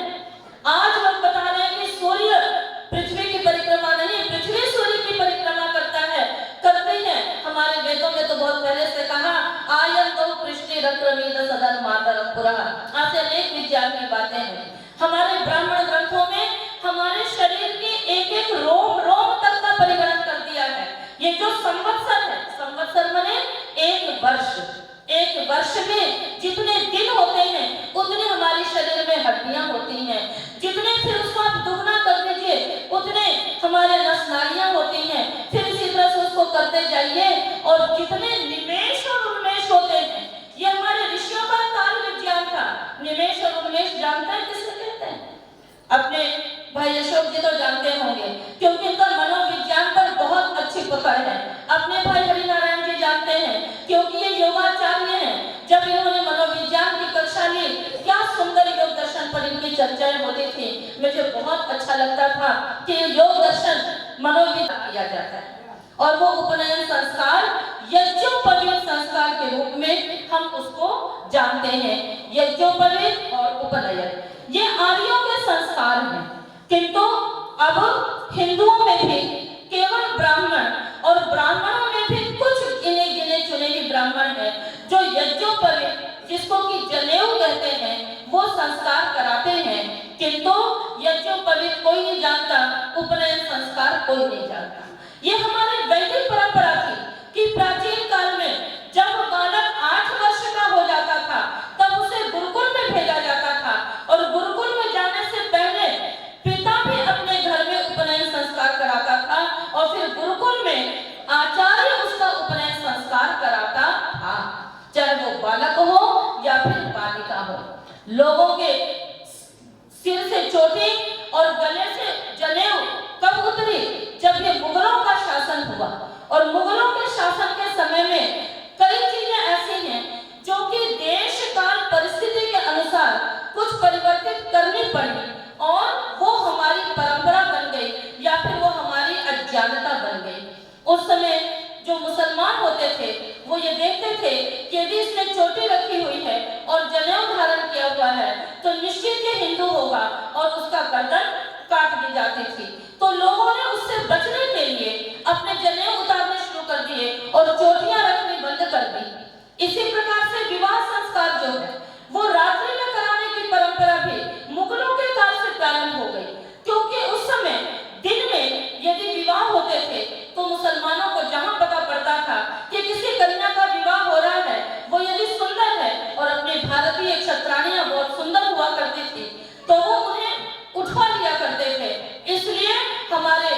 ऐसे अनेक विज्ञान की बातें हैं। हमारे ब्राह्मण ग्रंथों में हमारे शरीर के एक एक रोम रोम तक का परिगणन कर दिया है। ये जो संवत्सर है, संवत्सर माने एक वर्ष में जितने दिन होते हैं उतने हमारे शरीर में हड्डियां होती हैं, जितने फिर उसको आप दुगना कर दीजिए उतने हमारे नसनालियां होती हैं, फिर इसी तरह से उसको करते जाइए और जितने निमेष और उन्मेष होते हैं। ये हमारे ऋषियों का काल विज्ञान था। निमेष और उन्मेष जानते हैं किसे कहते हैं? अपने भाई अशोक जी तो जानते होंगे क्योंकि इनका मनोविज्ञान पर बहुत अच्छी पकड़ है। अपने भाई हरिनारायण जी जानते हैं क्योंकि ये योगाचार्य हैं। जब इन्होंने मनोविज्ञान की कक्षा ली, क्या सुंदर योग दर्शन पर इनकी चर्चाएं होती थी। मुझे बहुत अच्छा लगता था कि योग दर्शन मनोविज्ञान किया जाता है और वो उपनयन संस्कार यज्ञोपवीत संस्कार के रूप में हम उसको जानते हैं। यज्ञोपवीत और उपनयन ये आर्यों के संस्कार हैं, किंतु अब हिंदुओं में भी केवल ब्राह्मण और ब्राह्मणों में भी कुछ गिने चुने ही ब्राह्मण हैं जो यज्ञोपवीत, जिसको कि जनेऊ कहते हैं, वो संस्कार कराते हैं। किंतु यज्ञोपवीत कोई नहीं जानता, उपनयन संस्कार कोई नहीं जानता। ये हमारे वैदिक परंपरा थी कि प्राचीन काल में जब बालक 8 वर्ष का हो जाता था तब उसे गुरुकुल में भेजा जाता था और गुरुकुल में जाने से पहले पिता भी अपने घर में उपनयन संस्कार कराता था और फिर गुरुकुल में आचार्य उसका उपनयन संस्कार कराता था, चाहे वो बालक हो या फिर बालिका हो। लोगों के सिर से चोटी और गले से जनेऊ कब उतरी? जब ये मुगलों का शासन हुआ और मुगलों के शासन के समय में कई चीजें ऐसी हैं जो कि देश काल परिस्थिति के अनुसार कुछ परिवर्तित करनी पड़ी और वो हमारी परंपरा बन गई या फिर वो हमारी अज्ञानता बन गई। उस समय जो मुसलमान होते थे वो ये देखते थे कि यदि इसने चोटी रखी हुई है और जनेऊ धारण किया हुआ है तो निश्चित ही हिंदू होगा और उसका गर्दन काट दी जाती थी। तो लोगों ने उससे बचने के लिए अपने जनेऊ उतारने शुरू कर दिए और चोटियां रखनी बंद कर दी। इसी प्रकार से विवाह संस्कार जो है वो रात्रि में कराने की परंपरा भी मुगलों के काल से प्रारंभ हो गई, क्योंकि उस समय दिन में यदि विवाह होते थे तो मुसलमानों को जहां पता पड़ता था कि किसी कन्या का विवाह हो रहा है, वो यदि सुंदर है और अपनी भारतीय क्षत्राणियां बहुत सुंदर हुआ करती थी तो वो उन्हें उठवा लिया करते थे। इसलिए हमारे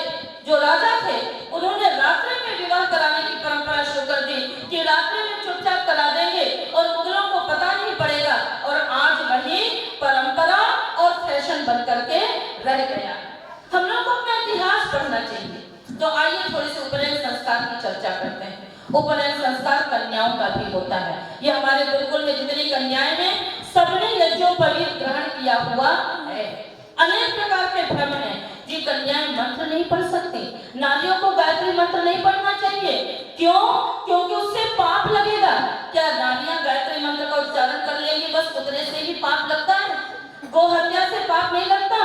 जो राजा थे उन्होंने रात्रि में विवाह कराने की परंपरा शुरू कर दी कि रात्रि में चुपचाप करा देंगे और मुगलों को पता नहीं पड़ेगा, और आज वही परंपरा और फैशन बन करके रह गया। हम लोग को अपना इतिहास पढ़ना चाहिए। तो आइए थोड़ी सी उपनयन संस्कार की चर्चा करते हैं। उपनयन संस्कार कन्याओं का भी होता है। ये हमारे गुरुकुल में जितनी कन्याएं हैं सबने यज्ञोपवीत ग्रहण किया हुआ है। अनेक प्रकार के भ्रम हैं जी, कन्याएं मंत्र नहीं पढ़ सकती, नारियों को गायत्री मंत्र नहीं पढ़ना चाहिए। क्यों? क्योंकि उससे पाप लगेगा। क्या नारियां गायत्री मंत्र का उच्चारण कर लेंगी बस उतने से ही पाप लगता है? गो हत्या से पाप नहीं लगता,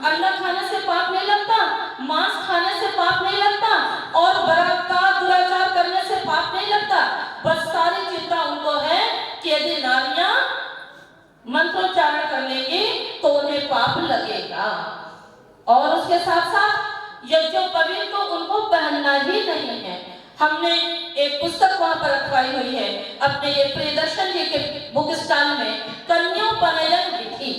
अंडा खाने से पाप नहीं लगता, मांस खाने से पाप नहीं लगता और बलात्कार दुराचार करने से पाप नहीं लगता। बस सारी चिंता उनको है कि यदि नारियां मंत्रोच्चारण कर लेंगी तो उन्हें पाप लगेगा। और उसके साथ साथ यज्ञोपवीत तो उनको पहनना ही नहीं है। हमने एक पुस्तक वहां पर रखवाई हुई है अपने ये प्रियदर्शन जी के बुक स्टॉल में, कन्योपनयन विधि।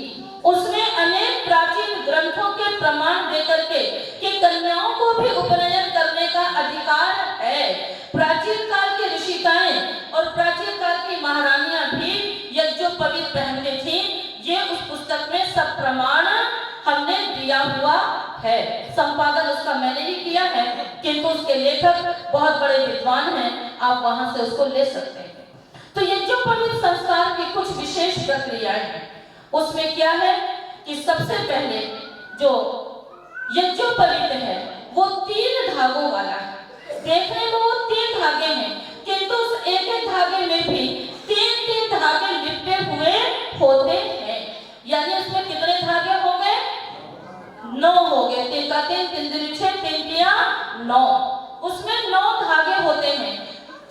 उसमें अनेक प्राचीन ग्रंथों के प्रमाण देकर के कि कन्याओं को भी उपनयन करने का अधिकार है। प्राचीन काल की ऋषिकाएं और प्राचीन काल की महारानियां भी यज्ञोपवीत पहनती थी। ये उस पुस्तक में सब प्रमाण हमने दिया हुआ है। संपादन उसका मैंने ही किया है, किंतु उसके लेखक बहुत बड़े विद्वान हैं, आप वहां से उसको ले सकते हैं। तो यज्ञोपवीत संस्कार की कुछ विशेष प्रक्रियाएं हैं। उसमें क्या है कि सबसे पहले जो यज्ञोपवीत है वो 3 धागों वाला है। देखने में वो 3 धागे हैं, किंतु उस एक एक धागे में भी 3 धागे लिपटे हुए होते हैं। यानी उसमें कितने धागे हो गए? 9 हो गए। 3 का 3, 3 दूनी 6, 3 तिया 9। उसमें 9 धागे होते हैं।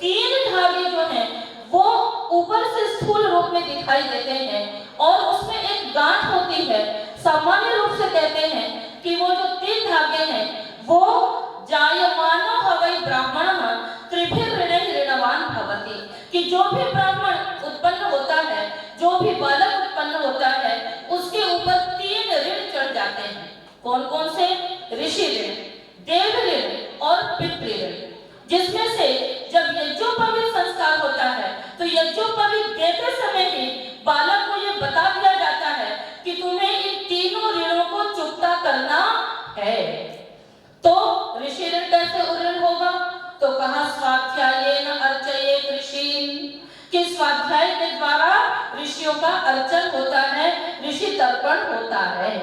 3 धागे जो हैं वो ऊपर से स्थूल रूप में दिखाई देते हैं और उसमें एक गांठ होती है। सामान्य रूप से कहते हैं कि वो जो 3 धागे हैं वो जायमानो हवै ब्राह्मणः त्रिभिः ऋणैः ऋणवान् भवति, कि जो भी ब्राह्मण उत्पन्न होता है, जो भी बालक उत्पन्न होता है, उसके ऊपर 3 ऋण चढ़ जाते हैं। कौन कौन से? ऋषि ऋण, देव ऋण और पितृ ऋण। जिसमें से जब यज्ञोपवीत संस्कार होता है तो यज्ञोपवीत देते समय ही बालक को ये बता दिया जाता है कि तुम्हें इन तीनों ऋणों को चुकता करना है। तो ऋषि ऋण कैसे ऋण होगा? तो कहा स्वाध्यायेन अर्चयेत ऋषीन्, कि स्वाध्याय के द्वारा ऋषियों का अर्चन होता है, ऋषि तर्पण होता है।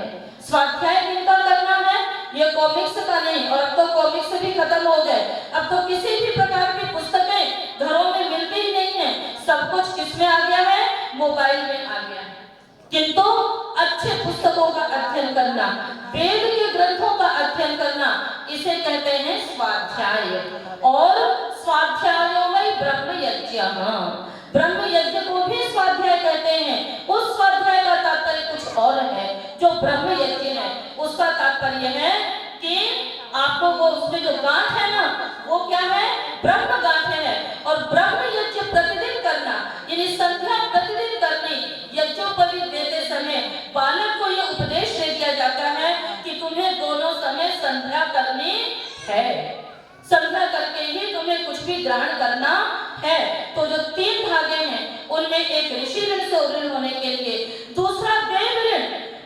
स्वाध्याय किनका करना है? ये कॉमिक्स का नहीं, और अब तो कॉमिक्स भी खत्म हो गए। अब तो किसी भी प्रकार की पुस्तकें घरों में मिलती ही नहीं है, सब कुछ किसमें आ गया है? मोबाइल में आ गया है। किंतु अच्छे पुस्तकों का अध्ययन करना, वेद के ग्रंथों का अध्ययन करना, इसे कहते हैं स्वाध्याय। और स्वाध्यायो में ब्रह्म यज्ञ, ब्रह्म यज्ञ को भी स्वाध्याय कहते हैं। उस स्वाध्याय का तात्पर्य कुछ और है। जो ब्रह्म यज्ञ है उसका तात्पर्य है कि आपको वो उसमें जो गांठ है ना, वो क्या है? ब्रह्म गांठ है। और ब्रह्म यज्ञ प्रतिदिन करना, यानी संध्या प्रतिदिन करनी। यज्ञोपवीत देते समय बालक को यह उपदेश दे दिया जाता है कि तुम्हें दोनों समय संध्या करनी है, संध्या करके ही तुम्हें कुछ भी ग्रहण करना है। तो जो 3 धागे हैं उनमें एक ऋषि ऋण से ऋण होने के लिए, दूसरा देव ऋण,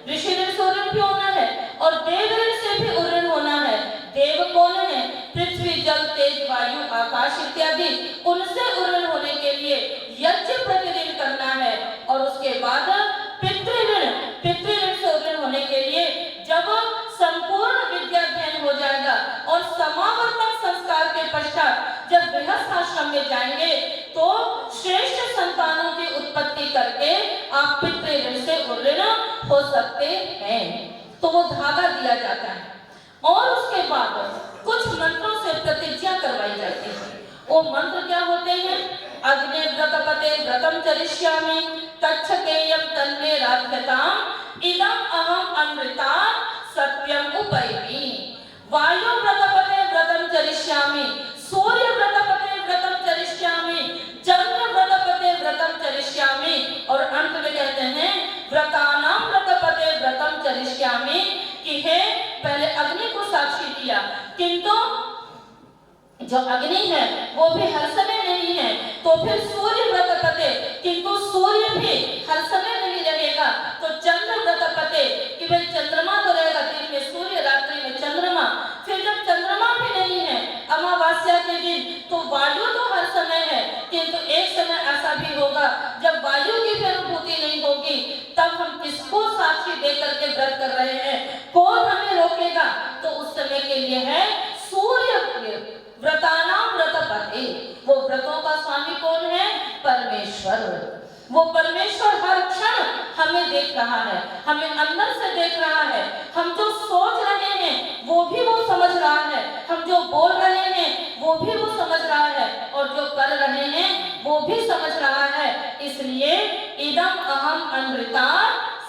ऋषि ऋण से ऋण भी होना है और देव ऋण से भी ऋण होना है। देव कौन है? पृथ्वी, जल, तेज, वायु, आकाश इत्यादि। उनसे ऋण होने के लिए यज्ञ प्रतिदिन करना है। और उसके बाद पितृ ऋण, पितृ ऋण से ऋण होने के लिए जब संपूर्ण विद्याध्ययन हो जाएगा और समावर्तन संस्कार के पश्चात जब गृहस्थाश्रम में जाएंगे तो श्रेष्ठ संतानों की उत्पत्ति करके आप पितृ ऋण से ऋण हो सकते हैं। तो वो धागा दिया जाता है और उसके बाद कुछ मंत्रों से प्रतिज्ञा करवाई जाती है। वो मंत्र क्या होते हैं? अग्ने व्रतपते व्रतम चरिष्यामि, तच्छकेयम तन्मे राध्यताम, इदम अहम अमृता सत्यम उपैमि। वायु व्रतपते व्रतम चरिष्यामि, सूर्य व्रतपते व्रतम चरिष्यामि, चंद्र व्रतपते व्रतम चरिष्यामि, और अंत में कहते हैं व्रतानां व्रतपते व्रतम चरिष्यामि, कि है पहले अग्नि को साक्षी दिया, किंतु जो अग्नि है वो भी हर समय नहीं है। तो फिर सूर्य व्रतपते, किंतु सूर्य भी हर समय नहीं रहेगा। तो चंद्र व्रतपते, कि भाई चंद्रमा तो रहेगा, दिन में सूर्य, रात्रि में चंद्रमा। फिर जब चंद्रमा भी नहीं है अमावस्या के दिन, तो वायु तो हर समय है, किंतु एक समय ऐसा भी होगा जब वायु की भी अनुभूति नहीं होगी, तब हम किसको साक्षी देकर के व्रत कर रहे हैं? कौन हमें रोकेगा? तो उस समय के लिए है सूर्य। व्रतानां व्रतपते, वो व्रतों का स्वामी कौन है? परमेश्वर। वो परमेश्वर हर क्षण हमें देख रहा है, हमें अंदर से देख रहा है। हम जो सोच रहे हैं वो भी वो समझ रहा है, हम जो बोल रहे हैं वो भी वो समझ रहा है, और जो कर रहे हैं वो भी समझ रहा है। इसलिए इदम अहम अमृता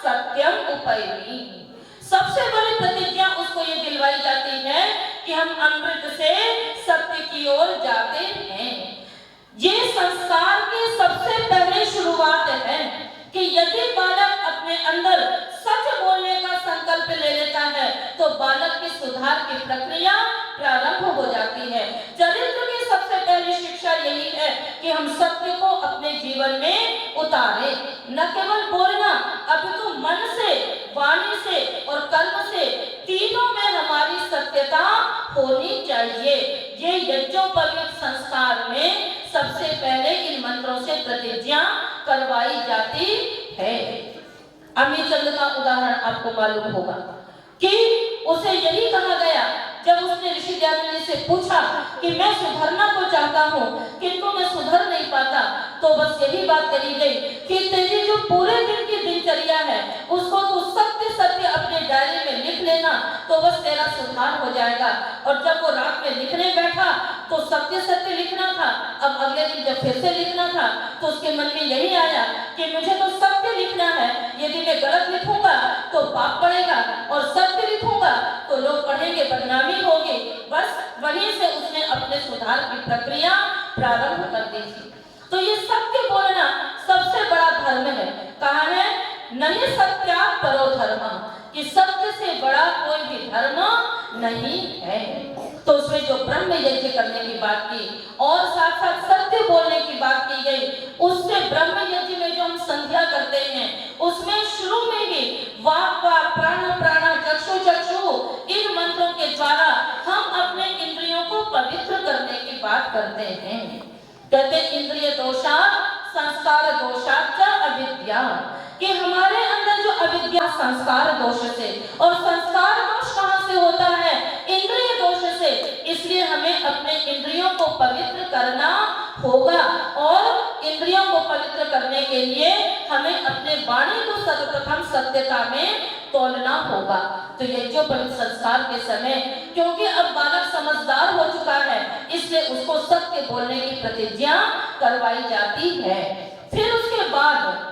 सत्यम उपैमि। सबसे बड़ी प्रतिज्ञा उसको ये दिलवाई जाती है कि हम अमृत से सत्य की ओर जाते हैं। ये संस्कार की सबसे पहले शुरुआत है कि यदि बालक अपने अंदर सच बोलने का संकल्प ले लेता है तो बालक की सुधार की प्रक्रिया प्रारंभ हो जाती है। चरित्र की सबसे पहली शिक्षा यही है कि हम सत्य को अपने जीवन में उतारें, न केवल बोलना, अपितु मन से, वाणी से और कर्म से, तीनों में हमारी सत्यता होनी चाहिए। ये यज्ञोपवीत संस्कार में सबसे पहले इन मंत्रों से प्रतिज्ञा करवाई जाती है। अमित चंद का उदाहरण आपको मालूम होगा कि उसे यही कहा गया जब उसने ऋषि दयानंद से पूछा कि मैं सुधरना तो चाहता हूँ किंतु मैं सुधर नहीं पाता, तो बस यही बात कही गई कि तेरी जो पूरे दिन की दिनचर्या है उसको तू सत्य सत्य अपने डायरी में लिख लेना, तो बस तेरा सुधार हो जाएगा। और जब वो रात में लिखने बैठा तो सत्य सत्य लिखना था। अब अगले दिन जब फिर से लिखना था तो उसके मन में यही आया कि मुझे तो सत्य लिखना है, यदि मैं गलत लिखूंगा तो पाप पड़ेगा और सत्य लिखूंगा तो लोग पढ़ेंगे, बदनामी होगी। बस वहीं से उसने अपने सुधार की प्रक्रिया प्रारंभ कर दी थी। तो ये सत्य बोलना सबसे बड़ा धर्म है। कहा है नहीं सत्या परो धर्म, कि सत्य से बड़ा कोई भी धर्म नहीं है। तो उसमें जो ब्रह्म यज्ञ करने की बात की और साथ साथ सत्य बोलने की बात की गई, उससे ब्रह्म यज्ञ में जो हम संध्या करते हैं उसमें शुरू में ही वाक वाक प्राण प्राण चक्षु चक्षु इन मंत्रों के द्वारा हम अपने इंद्रियों को पवित्र करने की बात करते हैं। कहते इंद्रिय दोषात् संस्कार दोषात् अविद्या, कि हमारे अंदर जो अविद्या संस्कार दोष से, और संस्कार दोष कहां से होता है? इंद्रिय दोष से। इसलिए हमें अपने इंद्रियों को पवित्र करना होगा और इंद्रियों को पवित्र करने के लिए हमें अपने वाणी को सर्वप्रथम सत्यता में तोलना होगा। तो यज्ञोपवीत संस्कार के समय क्योंकि अब बालक समझदार हो चुका है, इसलिए उसको सत्य बोलने की प्रतिज्ञा करवाई जाती है। फिर उसके बाद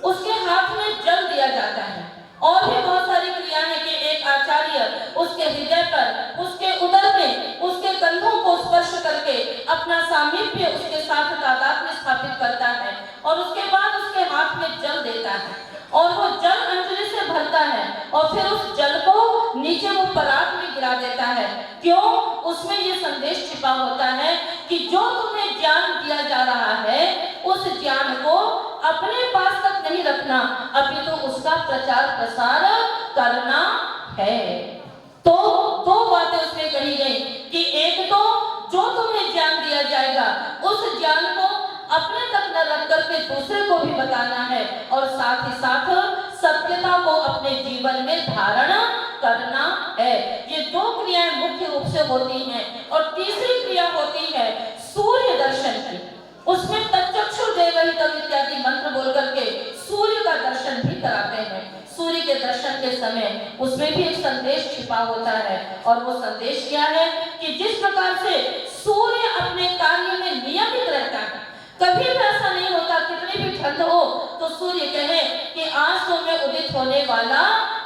उसके हाथ में जल दिया जाता है और भी बहुत सारी क्रियाएं हैं कि एक आचार्य उसके हृदय पर, उसके उदर में, उसके कंधों को स्पर्श करके अपना सामीप्य उसके साथ तादात्म्य स्थापित करता है और उसके बाद उसके हाथ में जल देता है और वो जल अंजलि से भरता है और फिर उस जल को नीचे वो परात में गिरा देता है। क्यों? उसमें ये संदेश छिपा होता है कि जो तुम्हें ज्ञान दिया जा रहा है उस ज्ञान को अपने पास तक नहीं रखना, अभी तो उसका प्रचार प्रसार करना है। तो दो बातें उसमें कही गई कि एक तो जो तुम्हें ज्ञान दिया जाएगा उस ज्ञान को अपने तक न रख करके दूसरे को भी बताना है और साथ ही साथ सत्यता को अपने जीवन में धारण करना है। ये दो क्रियाएं मुख्य रूप से होती हैं और तीसरी क्रिया होती है सूर्य दर्शन की। उसमें तच्चक्षु देवहितम इत्यादि मंत्र बोल करके सूर्य का दर्शन भी कराते हैं। सूर्य के दर्शन के समय उसमें भी एक संदेश छिपा होता है और वो संदेश क्या है कि जिस प्रकार से सूर्य अपने कार्य में नियमित रहता है, कभी भी ऐसा नहीं होता कितनी भी ठंड हो तो सूर्य कहे कि आज तो मैं उदित होने वाला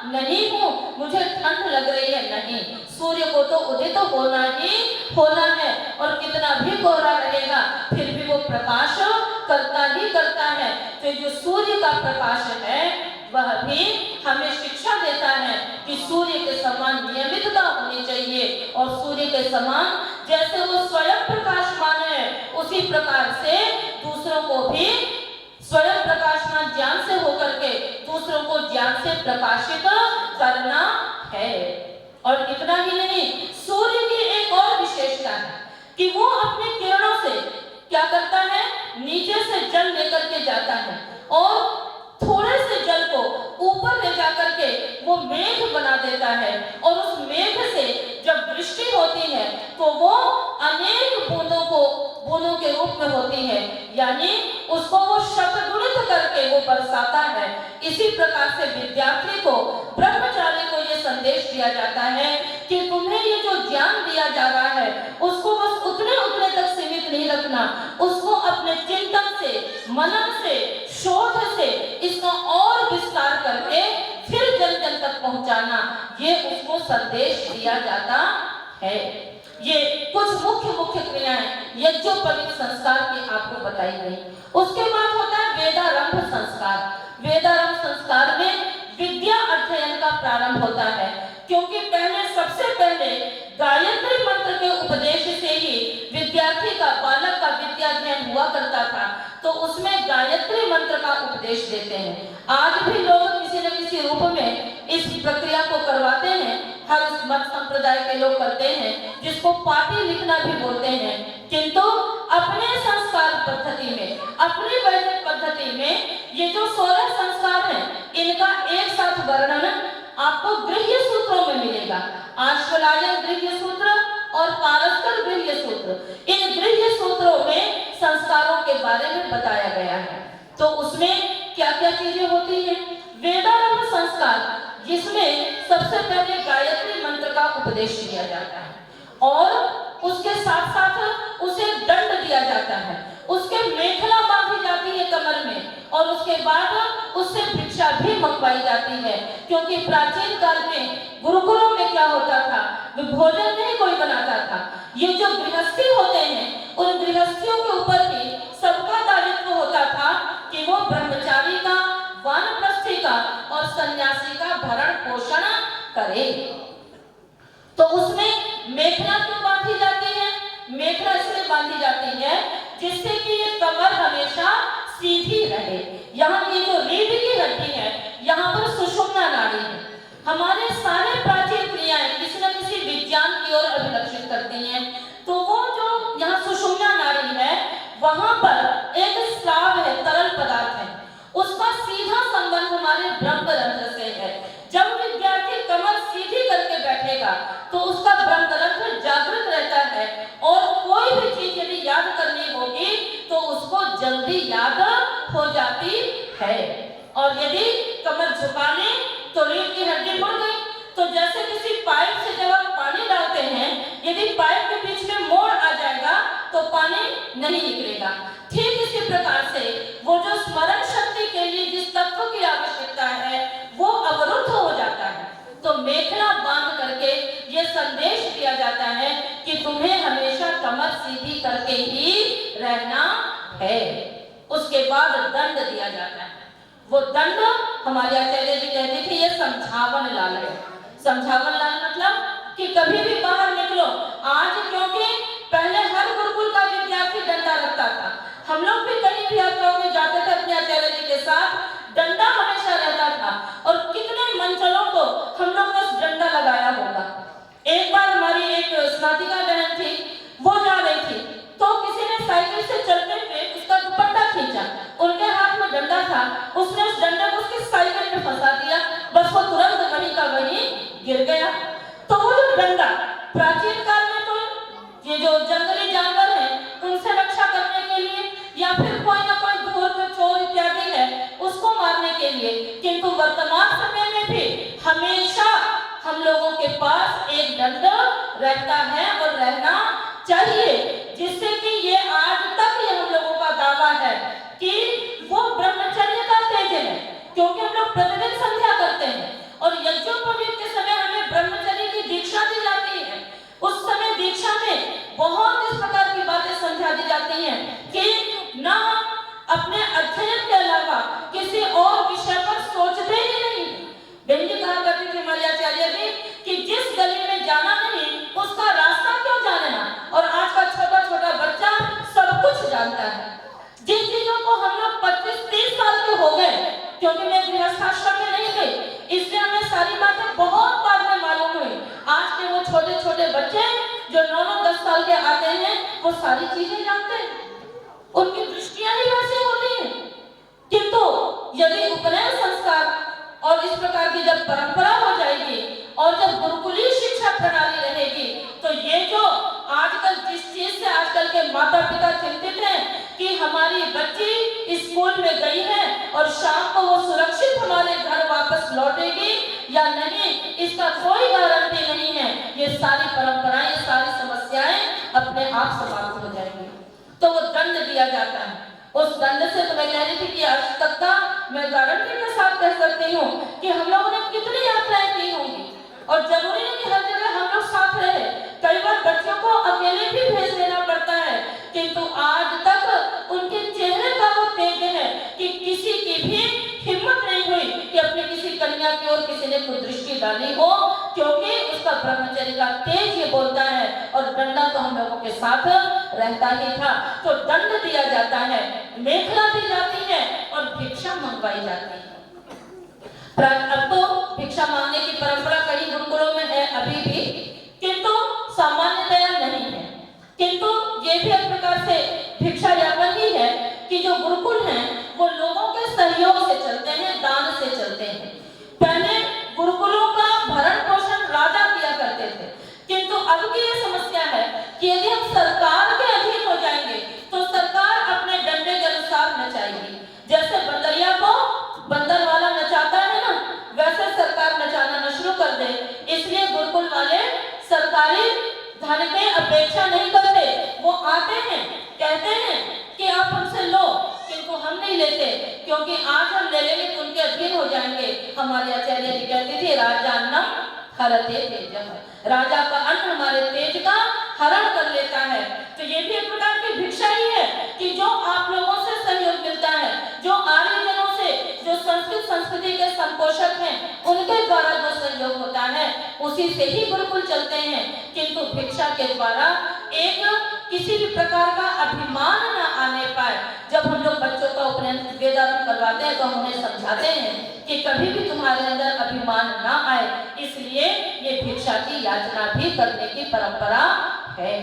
नहीं हूँ, मुझे ठंड लग रही है। नहीं, सूर्य को तो उदित होना ही होना है और कितना भी कोहरा रहेगा फिर भी वो प्रकाश करता ही करता है। तो जो सूर्य का प्रकाश है वह भी हमें शिक्षा देता है कि सूर्य के समान नियमितता होनी चाहिए और सूर्य के समान जैसे वो स्वयं प्रकाशमान है उसी प्रकार से दूसरों को भी स्वयं प्रकाशमान ज्ञान से होकर के दूसरों को ज्ञान से प्रकाशित करना है। और इतना ही नहीं, सूर्य की एक और विशेषता है कि वो अपने किरणों से क्या करता है, नीचे से जल लेकर के जाता है और थोड़े से जल को ऊपर ले जाकर के वो मेघ बना देता है और उस मेघ से जब वृष्टि होती है तो वो अनेक बूंदों के रूप में होती है, यानी उसको वो शतगुणित करके वो बरसाता है। इसी प्रकार से विद्यार्थी को, ब्रह्मचारी को ये संदेश दिया जाता है कि तुम्हें ये जो ज्ञान दिया जा रहा है उसको बस उतने तक सीमित नहीं रखना, उसको अपने चिंतन से, मनन से, शोध से इसका और विस्तार करके फिर जन जन तक पहुंचाना, ये उसको संदेश दिया जाता है। ये कुछ मुख्य क्रियाएं यज्ञोपवीत संस्कार की आपको बताई गई। उसके बाद होता है वेदारंभ संस्कार। वेदारंभ संस्कार में विद्या अध्ययन का प्रारंभ होता है, क्योंकि सबसे पहले गायत्री मंत्र के उपदेश से ही विद्यार्थी का, बालक का विद्या अध्ययन हुआ करता था। तो उसमें गायत्री मंत्र का उपदेश देते हैं। आज भी लोग किसी न किसी रूप में इस प्रक्रिया को करवाते हैं, हर मत संप्रदाय के लोग करते हैं, जिसको पाठी लिखना भी बोलते हैं। किंतु अपने संस्कार पद्धति में, अपनी वैदिक पद्धति में ये जो 16 संस्कार हैं, इनका एक साथ वर्णन आपको गृह्य सूत्रों में मिलेगा। आश्वलायन गृह्य सूत्र और पारस्पर गृह्य सूत्र, इन गृह्य सूत्रों में संस्कारों के बारे में बताया गया है। तो उसमें क्या क्या चीजें होती हैं? वेदारंभ संस्कार, जिसमें सबसे पहले गायत्री मंत्र का उपदेश दिया जाता है और उसके साथ साथ उसे दंड दिया जाता है, उसके मेखला बांधी जाती है कमर में और उसके बाद उससे भिक्षा भी मंगवाई जाती है। क्योंकि प्राचीन काल में गुरुकुलों में क्या होता था, भोजन नहीं कोई बनाता था। ये जो गृहस्थी होते हैं, उन गृहस्थियों के ऊपर भी सबका दायित्व होता था कि वो ब्रह्मचारी का, वानप्रस्थी का और सन्यासी का भरण पोषण करे। तो उसमें मेखला क्यों बांधी जाती है? मेखला इसलिए बांधी जाती है जिससे कि ये कमर हमेशा सीधी रहे। यहाँ ये जो रीढ़ की हड्डी है, यहाँ पर सुषुम्ना नाड़ी है। हमारे सारे प्राचीन क्रियाएं किसी न किसी विज्ञान की ओर अभिलक्षित करती हैं। तो वो जो यहाँ सुषुम्ना नाड़ी है, वहां पर एक स्राव है, तरल पदार्थ है, उसका सीधा संबंध हमारे ब्रह्मरंध्र से है। जब विद्यार्थी कमर सीधी करके बैठेगा तो उसका ब्रह्मरंध्र जागृत रहता है और कोई भी चीज यदि याद करनी होगी तो उसको जल्दी याद हो जाती है। और यदि कमर झुका लें तो रीढ़ की हड्डी मुड़ गई। तो जैसे किसी पाइप से जब आप पानी डालते हैं, यदि पाइप के बीच में मोड़ आ जाएगा तो पानी नहीं निकलेगा। ठीक इसी प्रकार से वो जो स्मरण शक्ति के लिए जिस तत्व की आवश्यकता है वो अवरुद्ध हो जाता है। तो मेखला बांध करके ये संदेश दिया जाता है कि तुम्हें हमेशा कमर सीधी करके ही रहना है। उसके बाद दंड दिया जाता है। वो दंड हमारे आचार्य जी कहते थे ये समझावन लाल है। समझावन लाल मतलब कि कभी भी बाहर निकलो। आज क्योंकि पहले हर गुरुकुल का विद्यार्थी डंडा रखता था, हम लोग भी कहीं भी यात्राओं में जाते थे अपने आचार्य जी के साथ, डंडा हमेशा रहता था और कितने मंचलों को हम लोग ने उस डंडा लगाया होगा। एक बार हमारी एक स्नातिका बहन थी, वो जा रही थी तो किसी ने साइकिल से चलते हुए उसका दुपट्टा खींचा, उनके हाथ में डंडा था, उसने उस डंडे को उसकी साइकिल में फंसा दिया, बस वो तुरंत वहीं का वहीं गिर गया। तो वो जो डंडा प्राचीन काल में तो ये जो जंगली जानवर हैं उनसे रक्षा करने के लिए या फिर कोई ना कोई धूर्त चोर इत्यादि है उसको मारने के लिए, किंतु वर्तमान समय में भी हमेशा हम लोगों के पास एक दंड रहता है और रहना चाहिए, जिससे कि ये आज तक ये हम लोगों का दावा है कि वो ब्रह्मचर्य का तेज है। क्योंकि हम लोग प्रतिदिन संध्या करते हैं और यज्ञोपवीत के समय हमें ब्रह्मचर्य की दीक्षा दी जाती है। उस समय दीक्षा में बहुत इस प्रकार की बातें समझा दी जाती हैं कि न अपने अध्ययन के अलावा किसी और विषय पर सोचते ही नहीं। बहन कहा करती थी हमारे आचार्य जी कि जिस गली में जाना नहीं उसका रास्ता क्यों जानना, और आज का छोटा छोटा बच्चा सब कुछ जानता है। जिन चीजों को हम लोग 25-30 साल के हो गए, क्योंकि मैं गृहस्थाश्रम में नहीं गई, इसलिए हमें सारी बातें बहुत बाद में मालूम हुई। आज के वो छोटे छोटे बच्चे जो 9-10 साल के आते हैं वो सारी चीजें जानते हैं, उनकी दृष्टियां ही वैसी होती हैं। किंतु यदि उपनयन संस्कार और इस प्रकार की जब परंपरा हो जाएगी और जब गुरुकुलीय शिक्षा प्रणाली रहेगी तो ये जो आजकल जिस चीज से आजकल के माता पिता चिंतित हैं कि हमारी बच्ची स्कूल में गई है और शाम को वो सुरक्षित हमारे घर वापस लौटेगी या नहीं, इसका कोई गारंटी नहीं है। ये सारी परंपराएं, ये सारी समस्याएं अपने आप समाप्त हो जाएंगी। तो वो दंड दिया जाता है। उस दंड से तो मैं कह रही थी कि आज तक का मैं गारंटी के साथ कह सकती हूँ कि हम लोगों ने कितनी यात्राएं की होंगी और जरूरी नहीं कि हर जगह हम लोग साथ रहे। कई बार बच्चों को अकेले भी भेज देना पड़ता है, किंतु आज तक उनके चेहरे का वो तेज है कि किसी की भी हिम्मत नहीं हुई कि अपनी किसी कन्या की ओर किसी ने कोई दृष्टि डाली हो, क्योंकि उसका ब्रह्मचर्य का तेज ये बोलता है और डंडा तो हम लोगों के साथ रहता ही था। तो दंड दिया जाता है, मेखला दी जाती है और भिक्षा मंगवाई जाती है। अब तो भिक्षा मांगने की परंपरा कई गुरुकुलों में है अभी भी, किंतु सामान्यतया नहीं है। किंतु ये भी एक प्रकार से भिक्षा यापन ही है कि जो गुरुकुल हैं वो लोगों के सहयोग से चलते हैं, दान से चलते हैं। पहले गुरुकुलों का भरण पोषण राजा किया करते थे, किंतु अब की ये समस्या है कि यदि हम सरकार के अधीन हो जाएंगे तो सरकार अपने डंडे के अनुसार नचाएगी। जैसे बंदरिया को बंदर वाला नचाता है ना, धन की अपेक्षा नहीं करते, वो आते हैं, कहते हैं कि आप हमसे लो, किंतु हम नहीं लेते, क्योंकि आज हम ले लेंगे तो उनके अधीन हो जाएंगे। हमारे आचार्य जी कहते थे राजान्नम हरते तेजः, राजा का अन्न हमारे तेज का हरण कर लेता है। तो ये भी एक प्रकार की भिक्षा ही है कि जो आप लोगों से सहयोग मिलता है, जो आर्यजनों से, जो संस्कृत संस्कृति के संपोषक हैं, उनके द्वारा जो सहयोग होता है उसी से ही गुरुकुल चलते हैं। किंतु भिक्षा के द्वारा एक किसी भी प्रकार का अभिमान न आने पाए। जब हम लोग बच्चों का उपनयन वेदांत करवाते हैं तो हम उन्हें समझाते हैं कि कभी भी तुम्हारे अंदर अभिमान ना आए, इसलिए ये भिक्षा की याचना भी करने की परंपरा है।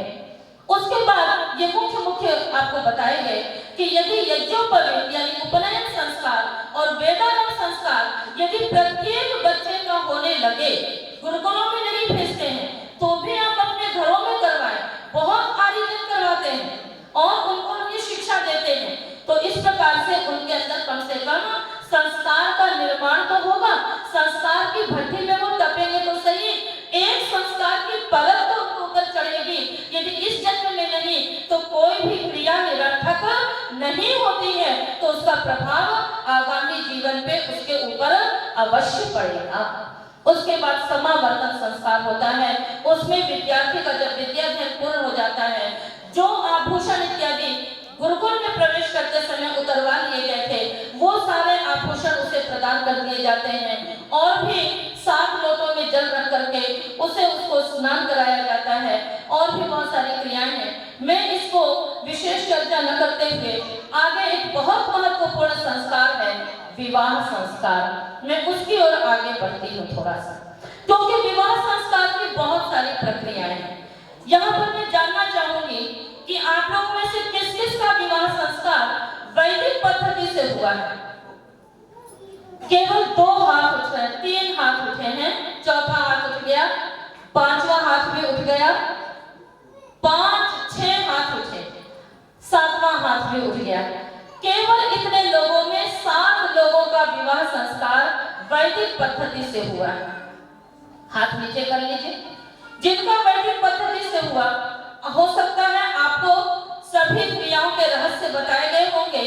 उसके बाद ये मुख्य आपको बताए गए कि यदि यज्ञोपवीत यानी उपनयन संस्कार और वेदांत संस्कार यदि प्रत्येक बच्चे का होने लगे, गुरुकुलों में नहीं भेजते हैं तो भी आप अपने घरों में करवाएं। बहुत आर्यजन करवाते हैं और उनको ये शिक्षा देते हैं, तो इस प्रकार से उनके अंदर कम से कम संस्कार का निर्माण तो होगा। संस्कार की भट्टी में वो तपेंगे तो सही, एक संस्कार की परत तो उनके ऊपर चढ़ेगी। यदि इस जन्म में नहीं तो कोई भी क्रिया निरर्थक नहीं होती है, तो उसका प्रभाव आगामी जीवन पे उसके ऊपर अवश्य पड़ेगा। उसके बाद समावर्तन संस्कार होता है, उसमें विद्यार्थी का जब विद्याध्ययन पूर्ण हो जाता है, जो आभूषण इत्यादि गुरुकुल में प्रवेश करते समय उतरवा लिए गए थे, वो सारे आभूषण उसे प्रदान कर दिए जाते हैं और भी 7 लोटों में जल रख करके उसको स्नान कराया जाता है और भी बहुत सारी क्रियाएं हैं। मैं इसको विशेष चर्चा न करते हुए आगे एक बहुत महत्वपूर्ण संस्कार है विवाह संस्कार, मैं उसकी ओर आगे बढ़ती हूँ थोड़ा सा, क्योंकि विवाह संस्कार की बहुत सारी प्रक्रियाएं हैं। यहाँ पर मैं जानना चाहूंगी कि आप लोगों में से किस किस का विवाह संस्कार वैदिक पद्धति से हुआ है। केवल 2 हाथ उठ रहे हैं, 3 हाथ उठे हैं, चौथा हाथ उठ गया, 5वां हाथ भी उठ गया, 5-6 हाथ उठे, 7वां हाथ भी उठ गया। केवल इतने लोगों में 7 लोगों का विवाह संस्कार वैदिक पद्धति से हुआ है। हाथ नीचे कर लीजिए जिनका वैदिक पद्धति से हुआ। हो सकता है आपको सभी क्रियाओं के रहस्य बताए गए होंगे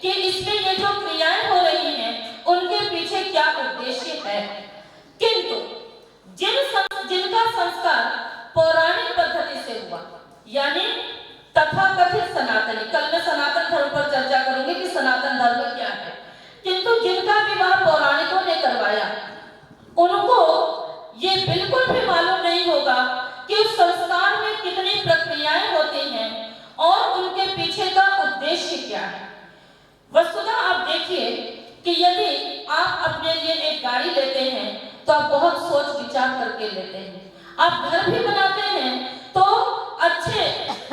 कि इसमें ये जो क्रियाएं हो रही हैं उनके पीछे क्या उद्देश्य है, किंतु जिनका संस्कार पौराणिक पद्धति से हुआ यानी तथाकथित सनातनी, कल मैं सनातन धर्म पर चर्चा करूंगी कि सनातन धर्म क्या है, किंतु जिनका विवाह पौराणिकों ने करवाया उनको ये बिल्कुल भी मालूम नहीं होगा कि उस संस्कार में कितनी प्रक्रियाएं होती हैं और उनके पीछे का उद्देश्य क्या है। वस्तुतः आप देखिए कि यदि आप अपने लिए एक गाड़ी लेते हैं तो आप बहुत सोच विचार करके लेते हैं। आप घर भी बनाते हैं तो अच्छे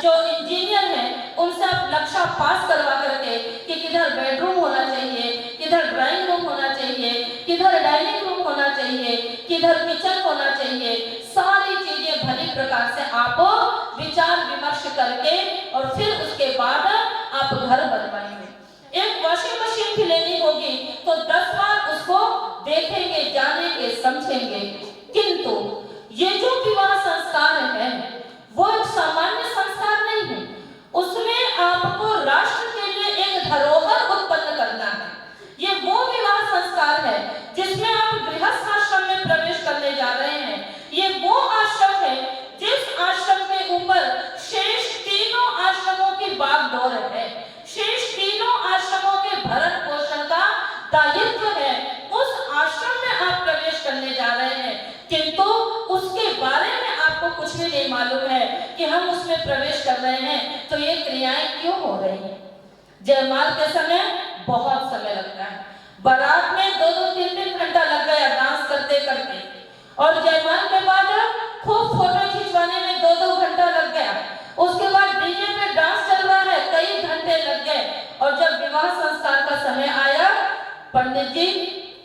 जो इंजीनियर हैं उनसे आप नक्शा पास करवा करके कि किधर बेडरूम होना चाहिए, किधर ड्राइंग रूम होना चाहिए, किधर डाइनिंग रूम होना चाहिए, किधर किचन होना चाहिए, सारी चीजें भली प्रकार से आप विचार विमर्श करके और फिर उसके बाद आप घर बनवाएंगे। एक वॉशिंग मशीन भी लेनी होगी तो 10 बार उसको देखेंगे, जानेंगे, समझेंगे, किंतु ये जो विवाह संस्कार है वो एक सामान्य संस्कार नहीं है। उसमें आपको राष्ट्र के लिए एक धरोहर उत्पन्न करना है। ये वो विवाह संस्कार है जिसमें आप गृहस्थ आश्रम में प्रवेश करने जा रहे हैं। ये वो आश्रम है जिस आश्रम के ऊपर शेष 3 आश्रमों की बागडोर है, शेष 3 आश्रमों के भरण पोषण का दायित्व है। उस आश्रम में आप प्रवेश करने जा रहे हैं, किंतु उसके बारे में आपको कुछ भी नहीं मालूम है कि हम उसमें प्रवेश कर रहे हैं तो ये क्रियाएं क्यों हो रही हैं। जयमाल के समय बहुत समय लगता है, बारात में 2-3 घंटा लग गया डांस करते करते, और जयमाल के बाद खूब फोटो खिंचवाने में 2-2 घंटा लग गया। उसके बाद डीजे पे डांस चल रहा है, कई घंटे लग गए, और जब विवाह संस्कार का समय आया, पंडित जी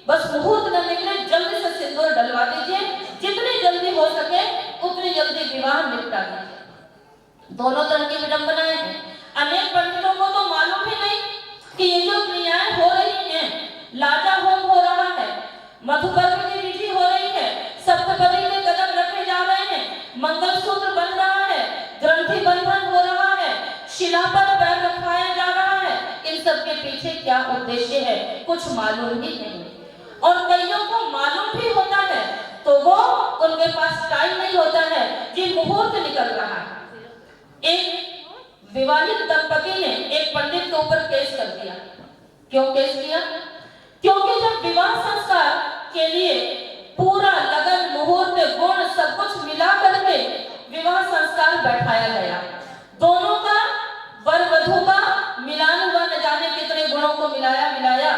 बस मुहूर्त न निकले जल्दी से सिंदूर डलवा दीजिए, जितनी जल्दी हो सके उतनी जल्दी विवाह निपटा दीजिए। दोनों तरह की विडंबनाएं हैं। अनेक पंडितों को तो मालूम ही नहीं कि ये जो क्रियाएं हो रही हैं, लाजा होम हो रहा है, मधुपर्क की विधि हो रही है, सप्तपदी के कदम रखे जा रहे हैं, मंगलसूत्र बन रहा है, क्या उद्देश्य है कुछ मालूम ही नहीं, और कईयों को मालूम भी होता है तो वो उनके पास टाइम नहीं होता है कि मुहूर्त निकल रहा है। एक विवाहित दंपति ने एक पंडित के ऊपर केस कर दिया। क्यों केस किया? क्योंकि जब विवाह संस्कार के लिए पूरा लगन मुहूर्त गुण सब कुछ मिला करके विवाह संस्कार बैठाया गया, दोनों का वर वधू का मिलान हुआ, न जाने कितने गुणों को मिलाया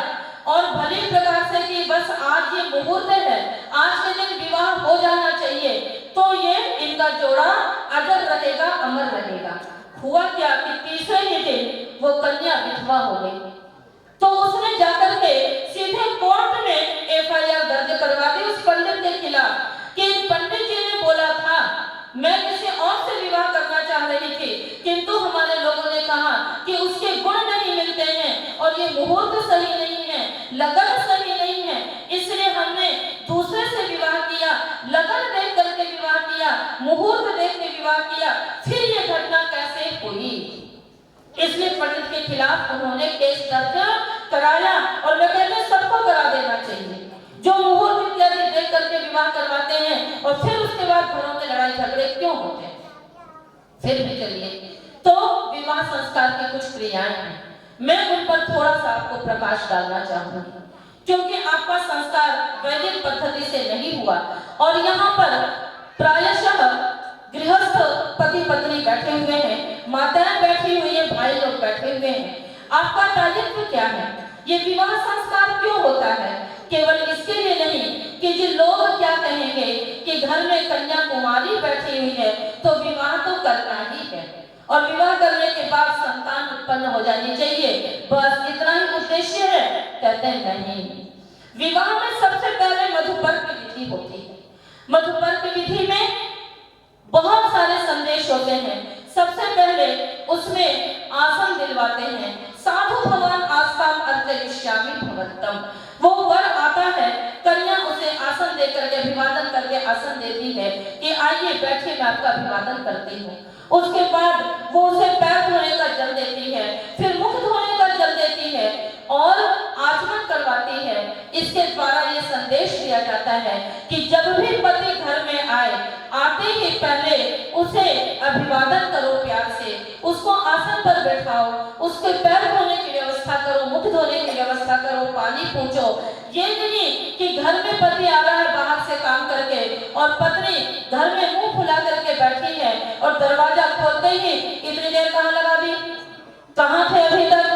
और भली प्रकार से कि बस आज ये मुहूर्त है, आज के दिन विवाह हो जाना चाहिए, तो ये इनका जोड़ा अजर रहेगा, अमर रहेगा। हुआ क्या कि तीसरे ही दिन वो कन्या विधवा हो गई। तो उसने जाकर के सीधे कोर्ट में एफआईआर दर्ज करवा दी उस पंडित के खिलाफ कि पंडित जी ने बोला था मैं किसी और से विवाह करना चाह रही थी, किंतु हमारे लोगों ने कहा कि उसके गुण नहीं मिलते हैं और ये मुहूर्त सही नहीं है, लगन सही नहीं है, इसलिए हमने दूसरे से विवाह किया, लगन देख करके विवाह किया, मुहूर्त देख के विवाह किया, फिर ये घटना कैसे हुई? इसलिए पंडित के खिलाफ उन्होंने केस दर्ज कराया और मैं कहते हैं सबको करा देना चाहिए जो मुहूर्त इत्यादि देख करके विवाह करवाते हैं और फिर उसके बाद घरों में लड़ाई झगड़े क्यों होते हैं। फिर भी चलिए, तो विवाह संस्कार की कुछ क्रियाएं हैं, मैं उन पर थोड़ा सा आपको प्रकाश डालना चाहूंगी, क्योंकि आपका संस्कार वैदिक पद्धति से नहीं हुआ और यहाँ पर प्रायशः गृहस्थ पति पत्नी बैठे हुए हैं, माताएं बैठी हुई हैं, भाई लोग बैठे हुए हैं। आपका दायित्व क्या है? ये विवाह संस्कार क्यों होता है? केवल इसके लिए नहीं कि जो लोग क्या कहेंगे कि घर में कन्या कुमारी बैठी हुई है तो विवाह तो करना ही है और विवाह करने के बाद संतान उत्पन्न हो जानी चाहिए, बस इतना ही उद्देश्य है। कहते हैं नहीं, विवाह में सबसे पहले मधुपर्क विधि होती है। मधुपर्क विधि में बहुत सारे संदेश होते हैं। सबसे पहले उसमें आसन दिलवाते हैं, साधु भगवान आस्ताम अर्चयिष्यामि भवन्तम। वो वर आता है, कन्या उसे आसन दे करके अभिवादन करके आसन देती है कि आइए बैठिए, मैं आपका अभिवादन करती हूँ। उसके बाद वो उसे पैर धोने का जल देती है, फिर मुख धोने का जल देती है और आचमन करवाती है। इसके द्वारा ये संदेश दिया जाता है कि जब भी पति घर में आए, आते ही पहले उसे अभिवादन करो, प्यार से उसको आसन पर बैठाओ, उसके पैर धोने की व्यवस्था करो, मुख धोने की व्यवस्था करो, पानी पूछो। ये नहीं कि घर में पति आ रहा है बाहर से काम करके और पत्नी घर में मुंह फुला करके बैठी है और दरवाजा खोलते ही इतनी देर कहाँ लगा दी, कहाँ थे अभी तक,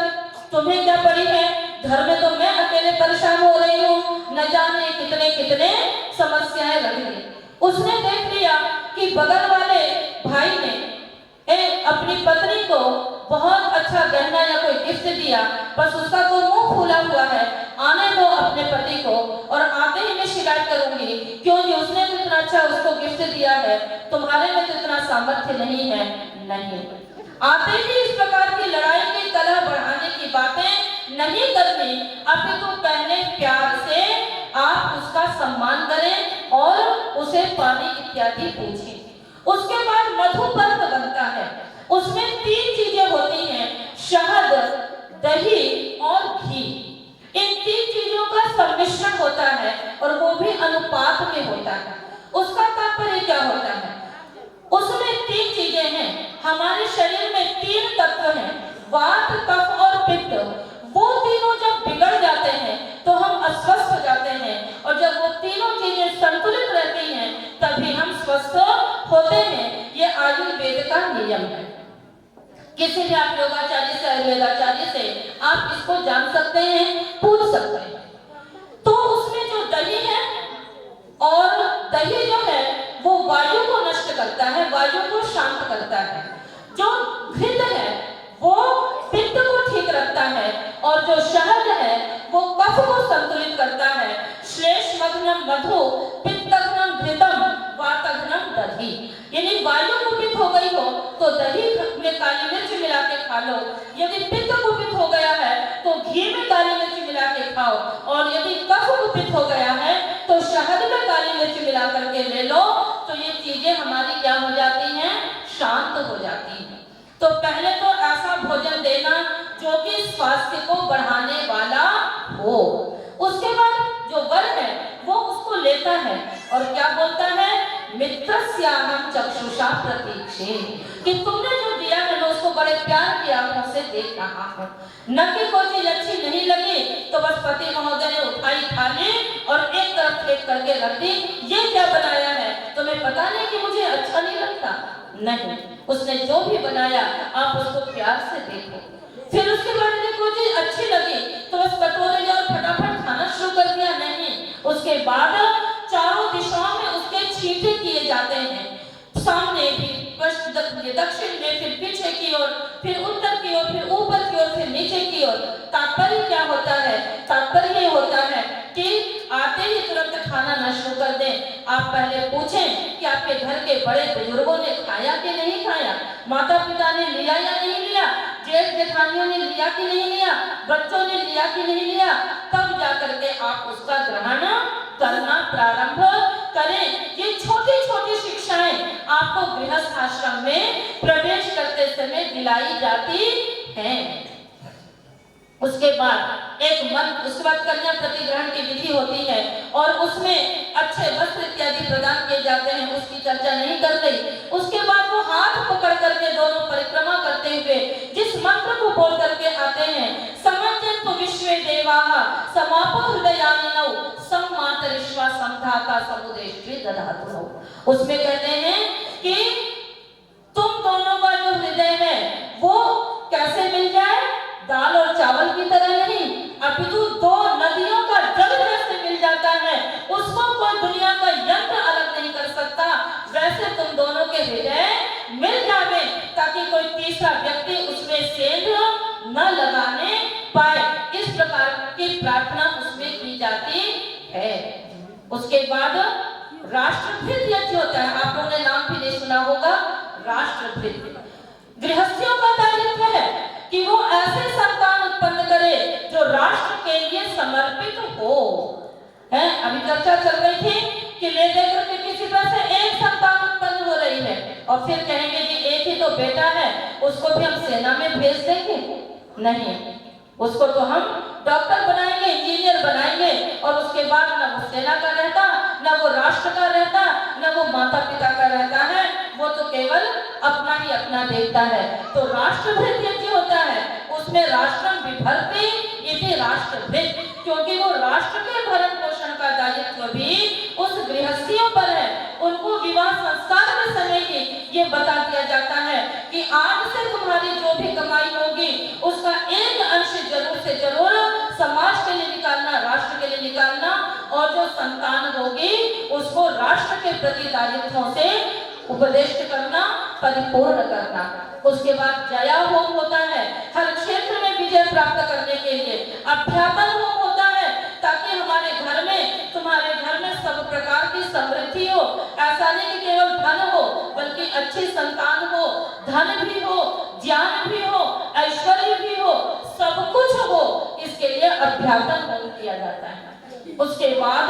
तुम्हें क्या पड़ी है, घर में तो मैं अकेले परेशान हो रही हूँ, न जाने कितने कितने समस्याएं लग गई। उसने देख लिया कि बगल वाले भाई ने अपनी पत्नी को बहुत अच्छा गहना या कोई गिफ्ट दिया, बस उसका तो मुंह फूला हुआ है, आने दो अपने पति को और आते ही मैं शिकायत करूंगी, क्योंकि उसने तो इतना अच्छा उसको गिफ्ट दिया है, तुम्हारे में तो इतना सामर्थ्य नहीं है। नहीं, आते ही इस प्रकार की लड़ाई की कलह बढ़ाने की बातें नहीं करनी, अपितु पहले प्यार से आप उसका सम्मान करें और उसे पानी इत्यादि पूछें। उसके बाद मधुपर्क बनता है, उसमें 3 चीजें होती हैं, शहद, दही और घी। इन 3 चीजों का सम्मिश्रण होता है और वो भी अनुपात में होता है। उसका तात्पर्य क्या होता है? उसमें 3 चीजें हैं, हमारे शरीर में 3 तत्व हैं, वात, कफ और पित्त। वो तीनों जब बिगड़ जाते हैं तो हम अस्वस्थ हो जाते हैं और जब वो तीनों चीजें संतुलित रहती हैं तभी हम स्वस्थ होते हैं। ये आयुर्वेद का नियम है। किसी भी आप योगाचार्य से, आयुर्वेदाचार्य से आप इसको जान सकते हैं, पूछ सकते हैं। तो उसमें जो दही है, और दही जो है वो वायु को नष्ट करता है, वायु को शांत करता है। जो घृत है वो पित्त को ठीक रखता है और जो शहद है वो कफ को संतुलित करता है। श्लेष्मग्नम मधु, पित्तग्नम घृतम, वातग्नम दही। यानी वायु कुपित हो गई हो तो दही में काली मिर्च मिला के खा लो, यदि पित्त कुपित हो गया है तो घी में काली मिर्च मिला के खाओ, और यदि कफ कुपित हो गया है तो शहद में काली मिर्च मिला करके ले लो, तो ये चीजें हमारी क्या हो जाती हैं, शांत हो जाती हैं। तो पहले तो ऐसा भोजन देना जो कि स्वास्थ्य को बढ़ाने वाला हो। उसके बाद जो वर है वो उसको लेता है और क्या बोलता है, मित्रस्याहं चक्षुषा प्रतीक्षे, कि तुमने जो दिया है मैं उसको बड़े प्यार की आंखों से देख रहा हूँ। न कि कोई चीज अच्छी नहीं लगी तो बस पति महोदय ने उठाई थाली और एक तरफ फेंक करके रख दी, ये क्या बनाया है, तुम्हें पता नहीं कि मुझे अच्छा नहीं लगता? नहीं, उसने जो भी बनाया आप उसको प्यार से देखो। फिर उसके बाद में कोई चीज अच्छी लगी तो बस कटोरे लिया और फटाफट खाना शुरू कर दिया, नहीं, उसके बाद चारों दिशाओं में उसके छींटे किए जाते हैं, सामने भी, दक्षिण में, फिर पीछे की ओर, फिर उत्तर की ओर, फिर ऊपर की ओर, फिर नीचे की ओर। तात्पर्य क्या होता है? तात्पर्य ये होता है कि आते ही तुरंत खाना न शुरू कर दें। आप पहले पूछें कि आपके घर के बड़े बुजुर्गों ने खाया कि नहीं खाया, माता पिता ने लिया या नहीं लिया, जेठ जेठानियों ने लिया कि नहीं लिया, बच्चों ने लिया कि नहीं लिया, तब जाकर के आप उसका ग्रहण करना प्रारंभ करें। ये छोटी छोटी शिक्षाएं आपको गृहस्थ आश्रम में प्रवेश करते समय दिलाई जाती हैं। उसके बाद एक मंत्र, उसके बाद कन्या प्रतिग्रहण की विधि होती है और उसमें अच्छे वस्त्र इत्यादि प्रदान किए जाते हैं, उसकी चर्चा नहीं कर रही। उसके बाद वो हाथ पकड़ करके दोनों परिक्रमा करते हुए जिस मंत्र को बोल करके आते हैं, समंजन्तु विश्वे देवाः समापो हृदयानिनौ सम्मातरिश्वा समधाता समुदेष्टि दधातु। उसमें कहते हैं कि तुम दोनों का जो हृदय है वो कैसे मिल जाए, दाल और चावल की तरह नहीं, अपितु दो नदियों का जल जैसे मिल जाता है, उसको कोई दुनिया का यंत्र अलग नहीं कर सकता, वैसे तुम दोनों के हृदय मिल जावे ताकि कोई तीसरा व्यक्ति उसमें सेंध न लगाने पाए। इस प्रकार की प्रार्थना उसमें की जाती है। उसके बाद राष्ट्रभृत यज्ञ होता है, आप लोगों ने नाम भी नहीं सुना होगा, राष्ट्रभृत। गृहस्थियों का दायित्व है कि वो ऐसे संतान उत्पन्न करे जो राष्ट्र के लिए समर्पित हो। है, अभी चर्चा चल रही थी कि ले देकर के किसी तरह से एक संतान उत्पन्न हो रही है और फिर कहेंगे कि एक ही तो बेटा है, उसको भी हम सेना में भेज देंगे, नहीं, उसको तो हम डॉक्टर बनाएंगे, इंजीनियर बनाएंगे और उसके बाद न वो सेना का रहता, न वो राष्ट्र का रहता, न वो माता पिता का रहता है, वो तो केवल अपना ही अपना देखता है। तो राष्ट्रभृत यज्ञ होता है, उसमें राष्ट्रम विभर्ति इति राष्ट्रभृत, क्योंकि वो राष्ट्र के भरण पोषण का दायित्व भी उस गृहस्थियों पर है। उनको विवाह संस्कार के समय ही ये बता दिया जाता है कि आज से तुम्हारी जो भी कमाई होगी उसका एक अंश जरूर से जरूर समाज के लिए निकालना, राष्ट्र के लिए निकालना, और जो संतान होगी उसको राष्ट्र के प्रति दायित्वों से उपदेश करना, परिपूर्ण करना। उसके बाद जया होम होता है, हर क्षेत्र में विजय प्राप्त करने के लिए। अभ्यापन होम होता है ताकि हमारे घर में, तुम्हारे घर में सब प्रकार की समृद्धि हो। ऐसा नहीं कि केवल धन हो, बल्कि अच्छी संतान हो, धन भी हो, ज्ञान भी हो, ऐश्वर्य भी हो, सब कुछ हो, इसके लिए अभ्यापन होम किया जाता है। उसके बाद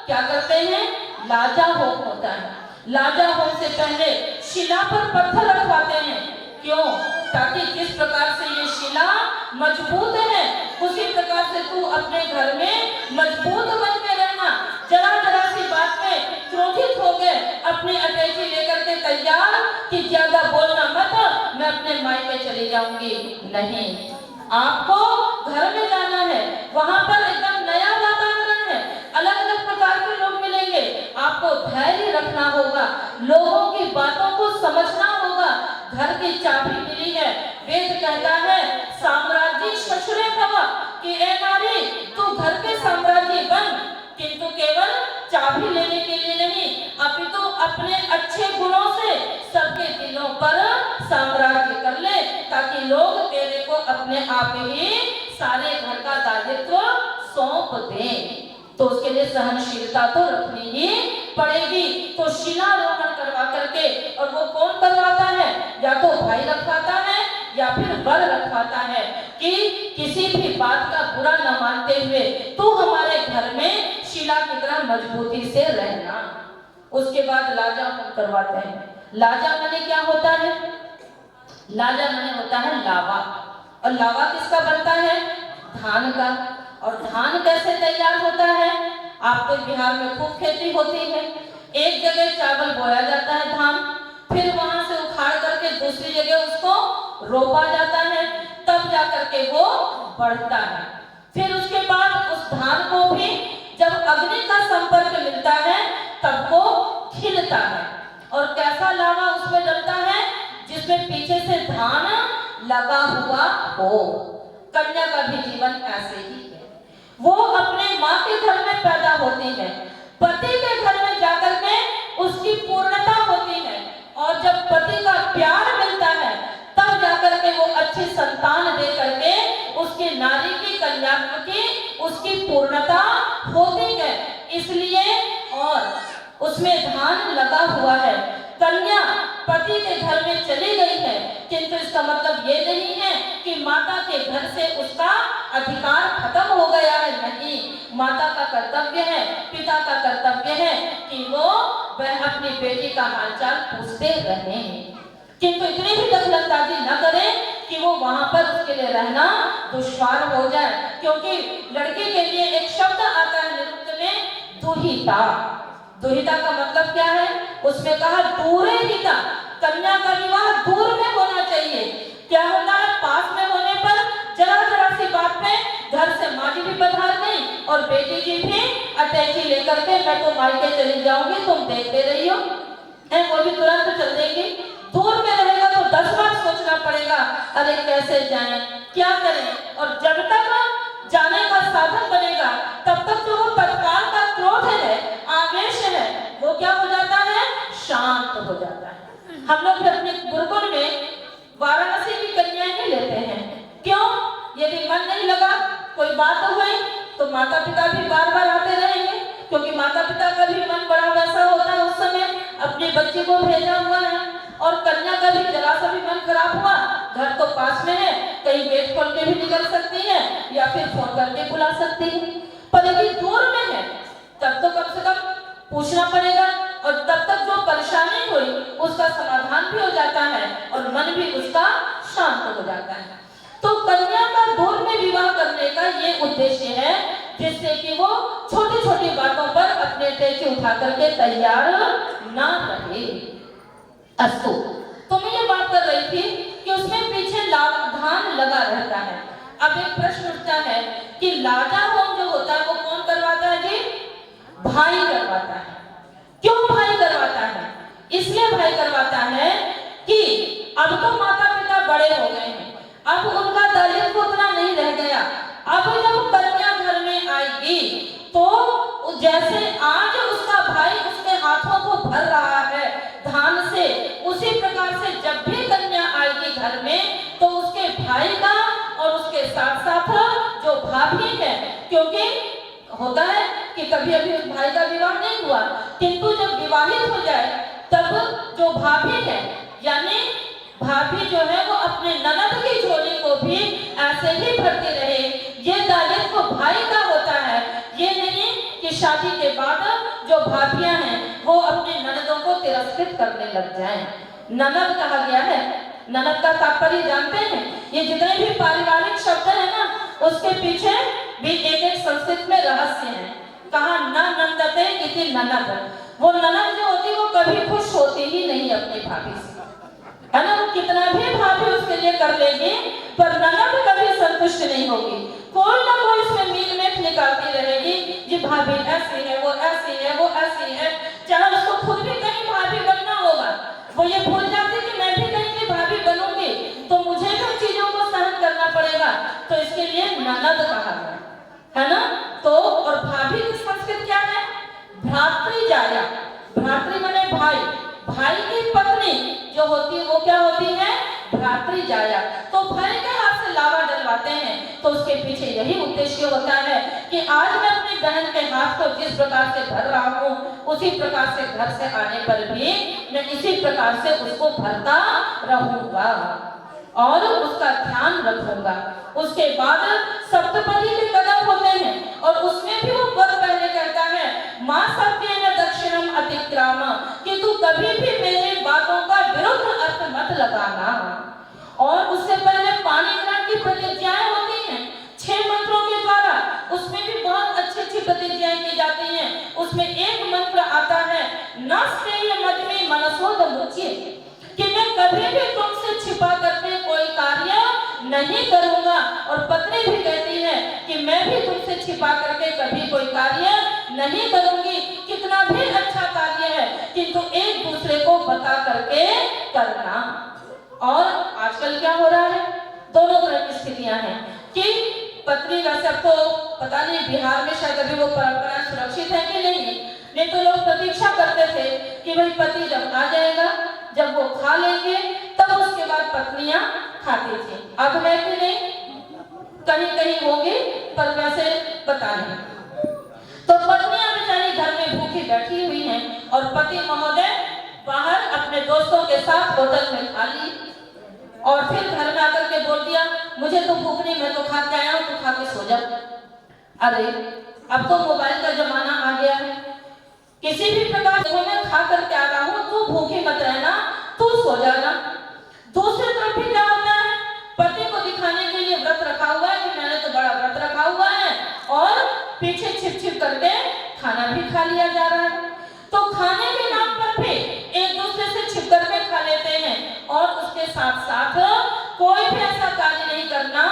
क्या करते हैं, लाजा होम होता है। लाजा होम से पहले शिला पर पत्थर रखवाते हैं, क्यों? ताकि जिस प्रकार से ये शिला मजबूत है उसी प्रकार से तू अपने घर में मजबूत बन के रहना। जरा जरा सी बात में क्रोधित हो गए, अपनी अटैची लेकर के तैयार कि ज्यादा बोलना मत, मैं अपने मायके चली जाऊंगी, नहीं, आपको घर में जाना है, वहां पर एकदम नया वातावरण है, अलग अलग प्रकार के लोग मिलेंगे, आपको धैर्य रखना होगा, लोगों की बातों को समझना होगा। घर की चाबी मिली है, वेद कहता है साम्राज्य ससुरे भव, कि ए नारी तू घर के साम्राज्य बन, किंतु केवल चाबी लेने के लिए नहीं, अपितु अपने अच्छे गुणों से सबके दिलों पर साम्राज्य कर ले, ताकि लोग तेरे को अपने आप ही सारे घर का दायित्व सौंप दें। तो उसके लिए सहनशीलता तो रखनी ही पड़ेगी। तो शिलारोहण करवा करके, और वो कौन करवाता है, या तो भाई रखवाता है या फिर वर रखवाता है, कि किसी भी बात का बुरा न मानते हुए तू हमारे घर में शिला की तरह मजबूती से रहना। उसके बाद लाजा करवाते हैं। लाजा माने क्या होता है? लाजा माने होता है लावा, और लावा किसका बनता है? धान का। और धान कैसे तैयार होता है? आपको बिहार में खूब खेती होती है, एक जगह चावल बोया जाता है धान, फिर वहां से उखाड़ करके दूसरी जगह उसको रोपा जाता है, तब जाकर के वो बढ़ता है। फिर उसके बाद उस धान को भी जब अग्नि का संपर्क मिलता है तब वो खिलता है। और कैसा लावा उसमें डलता है? जिसमें पीछे से धान लगा हुआ हो। कन्या का भी जीवन ऐसे ही है, वो अपने माँ के घर में पैदा होती है, पति के घर में जाकर के उसकी पूर्णता होती है, और जब पति का प्यार मिलता है तब जाकर के वो अच्छी संतान दे करके उसकी नारी की, कन्या की उसकी पूर्णता होती है। इसलिए और उसमें धान लगा हुआ है, कन्या पति के घर में चली गई है, किंतु इसका मतलब ये नहीं है कि माता के घर से उसका अधिकार खत्म हो गया है। नहीं, माता का कर्तव्य है, पिता का कर्तव्य है कि वह अपनी बेटी का हालचाल पूछते रहे, किंतु इतनी भी दखलंदाजी न करे कि वो वहां पर उसके लिए रहना दुश्वार हो जाए। क्योंकि लड़के के लिए एक शब्द आता है निरुक्त में, दुहिता। दुहिता का मतलब क्या है? उसमें कहा दूरे हिता, कन्या का विवाह दूर में होना चाहिए। क्या होता है? पास में होने पर जरा जरा सी बात पे घर से माँ जी भी पधार गई और बेटी जी भी अटैची लेकर के मैं तो मायके चली जाऊंगी, तुम देखते रही हो, वो भी तुरंत चल देंगी। दूर में रहेगा तो 10 बार सोचना पड़ेगा, अरे कैसे जाएं, क्या करें। और जब तक जाने का साधन बनेगा तब तक जो वो तत्काल का क्रोध है, आवेश है, वो क्या हो जाता है? शांत हो जाता है। हम लोग भी अपने गुरुकुल में वाराणसी की कन्याएं नहीं लेते हैं। क्यों? यदि मन नहीं लगा, कोई बात हुई तो माता पिता भी बार बार आते रहेंगे, क्योंकि माता पिता का भी मन बड़ा वैसा होता है उस समय, अपनी बच्ची को भेजा हुआ है। और कन्या का भी जरा सा भी मन खराब हुआ, घर तो पास में है, कहीं गेट खोल के भी निकल सकती है या फिर फोन करके बुला सकती है। पर यदि दूर में है तब तो कम से कम पूछना पड़ेगा, और तब तक जो परेशानी हुई उसका समाधान भी हो जाता है और मन भी उसका शांत हो जाता है। तो कन्या का दूर में विवाह करने का ये उद्देश्य है, जिससे कि वो छोटी छोटी बातों पर अपने टेचे उठा करके तैयार ना रहे। अस्तु, तो मैं ये बात कर रही थी कि उसमें पीछे धान लगा रहता है। अब एक प्रश्न उठता है कि लाजा होम जो होता है वो कौन करवाता है जी? भाई करवाता है। क्यों भाई करवाता है? इसलिए भाई करवाता है कि अब तो माता पिता बड़े हो गए हैं, अब उनका दायित्व उतना नहीं रह गया। अब जब कन्या घर में आएगी तो जैसे आज उसका भाई उसके हाथों को भर रहा है धान से, उसी प्रकार से जब भी कन्या आएगी घर में तो उसके भाई का और उसके साथ साथ जो भाभी है, क्योंकि होता है कि कभी अभी उस भाई का विवाह नहीं हुआ, किंतु जब विवाहित हो जाए तब जो भाभी है, यानी भाभी जो है वो अपने ननद की झोली को भी ऐसे ही भरती रहे। ये दायित्व भाई का होता है। ये नहीं कि शादी के बाद जो भाभियां हैं वो अपने ननदों को तिरस्कृत करने लग जाएं। ननद कहा गया है, ननद का तात्पर्य जानते हैं? ये जितने भी पारिवारिक शब्द है ना, उसके पीछे भी एक एक संस्कृत में रहस्य है। कहा न नंदते इति ननद, वो ननद जो होती वो कभी खुश होती ही नहीं अपनी भाभी से, है ना। वो कितना भी भाभी उसके लिए कर लेगी पर ननद कभी संतुष्ट नहीं होगी, कोई ना कोई इसमें मील में निकालती रहेगी कि भाभी ऐसी है, वो ऐसी है, वो ऐसी है। चाहे उसको खुद भी कहीं भाभी बनना होगा, वो ये भूल जाती कि मैं भी कहीं की भाभी बनूंगी तो मुझे भी उन चीजों को सहन करना पड़ेगा, तो इसके लिए ननद कहा गया, है ना। तो और भाभी की संस्कृत क्या है? भ्रातृजाया। भ्रातृ माने भाई, भाई की पत्नी जो होती है वो क्या होती है? भ्रातृजाया। तो भाई के हाथ से लावा डलवाते हैं तो उसके पीछे यही उद्देश्य होता है कि आज मैं अपनी बहन के हाथ को जिस प्रकार से भर रहा हूँ उसी प्रकार से घर से आने पर भी मैं इसी प्रकार से उसको भरता रहूंगा और उसका ध्यान रखूंगा। उसके बाद सप्तपदी के कदम होते हैं और उसमें भी वो वर पहले कहता है माँ सत्येन दक्षिणम अतिक्राम, कि तू कभी भी मेरे बातों का विरुद्ध अर्थ मत लगाना। और उससे पहले पाणी ग्रहण की प्रतिज्ञाएं होती हैं 6 मंत्रों के द्वारा, उसमें भी बहुत अच्छी प्रतिज्ञाएं की जाती हैं। उसमें एक मंत्र आता है नस्तेय मद्मे मनसोद मुच्ये, कि मैं कभी भी तुमसे छिपा करके कोई कार्य नहीं करूंगा। और पत्नी भी कहती है कि मैं भी तुमसे छिपा करके कभी कोई कार्य नहीं करूंगी, कितना भी अच्छा कार्य है किंतु एक दूसरे को बता करके करना। और आजकल क्या हो रहा है, दोनों तरह की स्थितियां हैं कि पत्नी, वैसे आपको पता नहीं बिहार में शायद अभी वो परंपरा सुरक्षित है कि नहीं तो लोग प्रतीक्षा करते थे कि भाई पति जब आ जाएगा, जब वो खा लेंगे तब उसके बाद पत्नियां खाती थी। अब है कि नहीं, कहीं कहीं होगी पर वैसे पता नहीं। तो पत्नियां बेचारी घर में भूखी बैठी हुई हैं और पति महोदय बाहर अपने दोस्तों के साथ होटल में खा ली और फिर घर में आकर के बोल दिया मुझे तो भूख नहीं, मैं तो खा के आया हूं, तू खा के सो जा। अरे अब तो मोबाइल का जमाना आ गया है, किसी भी प्रकार से मैं खा करके आ रहा हूं, तू भूखी मत रहना, तू सो जाना। दूसरी तरफ भी क्या होता है, पति को दिखाने के लिए व्रत रखा हुआ है कि मैंने तो बड़ा व्रत रखा हुआ है और पीछे छिप छिप करके खाना भी खा लिया जा रहा है। तो खाने के नाम पर भी एक दूसरे से छिप करके खा लेते हैं और उसके साथ साथ कोई भी ऐसा कार्य नहीं करना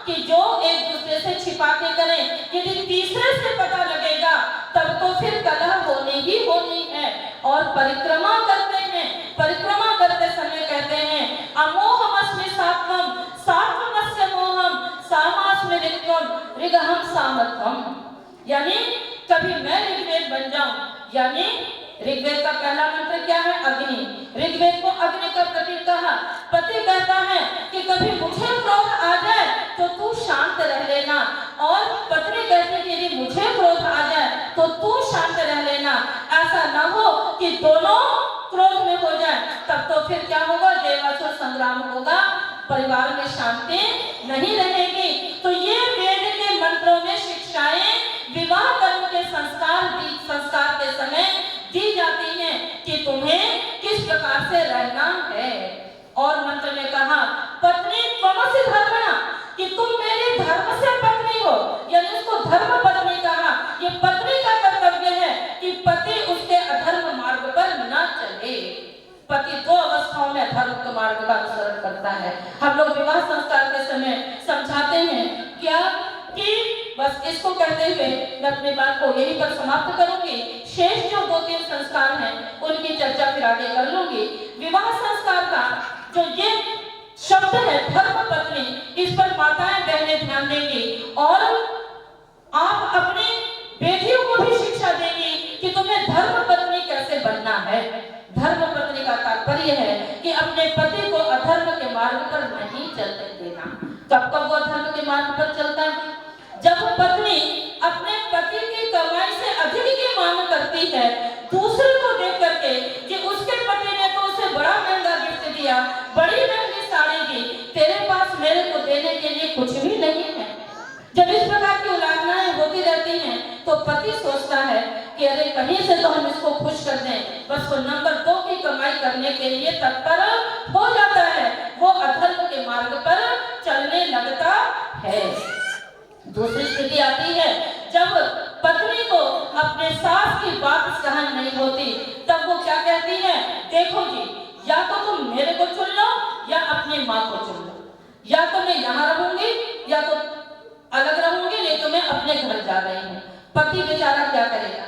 कि जो एक दूसरे से छिपा के करें। यदि तीसरे से पता लगेगा तब तो फिर कलह होनी ही होनी है। और परिक्रमा करते हैं, परिक्रमा करते समय कहते हैं अमोहमस्मि सात्वम सात्वमस्य मोहम सामास्मि ऋग्वम ऋगहम सामत्वम, यानी कभी मैं ऋग्वेद बन जाऊं। यानी ऋग्वेद का पहला मंत्र क्या है, अग्नि। ऋग्वेद को अग्नि का प्रतीक कहा। पति कहता है कि कभी मुझे क्रोध आ जाए तो तू शांत रह लेना, और पत्नी कहती है कि यदि मुझे क्रोध आ जाए तो तू शांत रह लेना। ऐसा ना हो कि दोनों क्रोध में हो जाए, तब तो फिर क्या होगा, देवासुर संग्राम होगा, परिवार में शांति नहीं रहेगी। तो ये वेद के मंत्रों में शिक्षाएं विवाह कर्म के संस्कार के समय दी जाती हैं कि तुम्हें किस प्रकार से रहना है। और मंत्र में कहा पत्नी त्वमसि धर्मणा, कि तुम मेरे धर्म से पत्नी हो, यानी उसको धर्म पत्नी कहा। ये पत्नी का कर्तव्य है कि पति उसके अधर्म मार्ग पर न चले। पति 2 अवस्थाओं में धर्म मार्ग का अनुसरण करता है। हम लोग विवाह संस्कार के समय समझाते हैं क्या कि बस इसको कहते हुए मैं अपनी बात को यहीं पर समाप्त करूंगी। शेष जो 2-3 संस्कार हैं उनकी चर्चा फिर आगे कर लूंगी। विवाह संस्कार का जो ये शब्द है धर्म पत्नी, इस पर माताएं बहनें ध्यान देंगी और आप अपनी बेटियों को भी शिक्षा देंगी कि तुम्हें धर्म पत्नी कैसे बनना है। धर्म पत्नी का तात्पर्य है कि अपने पति को अधर्म के मार्ग पर नहीं चलने देना। कब कब वो अधर्म के मार्ग पर चलता है, जब पत्नी अपने पति की कमाई से अधिक की मांग करती है दूसरे को देख करके कि उसके पति ने तो उसे बड़ा महंगा गिफ्ट दिया, बड़ी महंगी साड़ी दी, तेरे पास मेरे को देने के लिए कुछ भी नहीं है। जब इस प्रकार की उलाहनाएं होती रहती हैं तो पति सोचता है कि अरे कहीं से तो हम इसको खुश कर दें, बस वो नंबर 2 की कमाई करने के लिए तत्पर हो जाता है, वो अधर्म के मार्ग पर चलने लगता है। दूसरी स्थिति आती है जब पत्नी को अपने सास की बात सहन नहीं होती, तब वो क्या कहती है, देखो जी या तो तुम मेरे को चुन लो या अपनी माँ को चुन लो, या तो मैं यहाँ रहूंगी या तो अलग रहूंगी, नहीं तो मैं अपने घर जा रही हूँ। पति बेचारा क्या करेगा,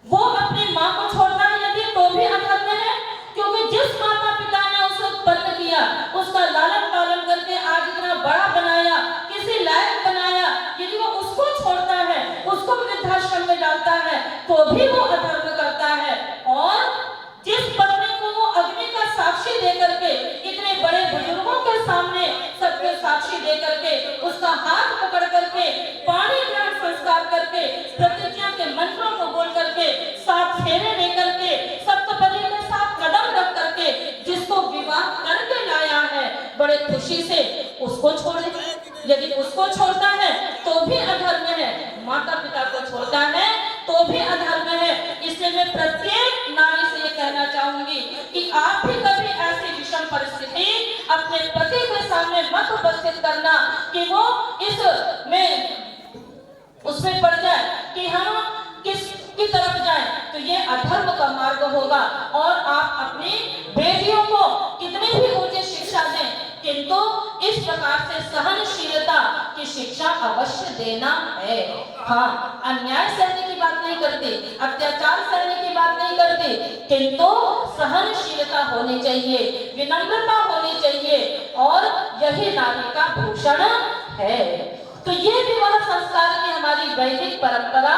वो अपनी माँ को छोड़ना है यदि तो भी अधर्म है, क्योंकि जिस माता पिता ने उसे उत्पन्न किया, उसका लालन पालन करके आज इतना बड़ा बनाया, किसी लायक बनाया, यदि वो उसको छोड़ता है, उसको वृद्धाश्रम में डालता है, तो भी वो अधर्म करता है। और जिस पत्नी को वो अग्नि का साक्षी दे करके, इतने बड़े बुजुर्गों के सामने सबके साक्षी दे करके, उसका हाथ पकड़ करके, पानी ग्रहण संस्कार करके, प्रतिज्ञा के मंत्रों को बोल करके, 7 फेरे ले करके, सप्तपदी के साथ कदम रख करके जिसको विवाह करके लाया है, बड़े खुशी से उसको छोड़े। यदि उसको छोड़ता है तो भी अधर्म है, माता पिता को छोड़ता है तो भी अधर्म है। इसलिए मैं प्रत्येक नारी से ये कहना चाहूंगी कि आप भी कभी ऐसी विषम परिस्थिति अपने पति के सामने मत उपस्थित करना कि वो उसमें पड़ जाए कि हम किसकी तरफ जाएं, तो ये अधर्म का मार्ग होगा। और आप अपनी बेटियों को कितनी भी ऊंची शिक्षा दें, किंतु इस प्रकार से सहनशीलता की शिक्षा अवश्य देना है। हाँ, अन्याय सहने की बात नहीं करती, अत्याचार सहने की बात नहीं करती, किंतु सहनशीलता होनी चाहिए, विनम्रता होनी चाहिए, और यही नारी का भूषण है। तो ये विवाह संस्कार की हमारी वैदिक परंपरा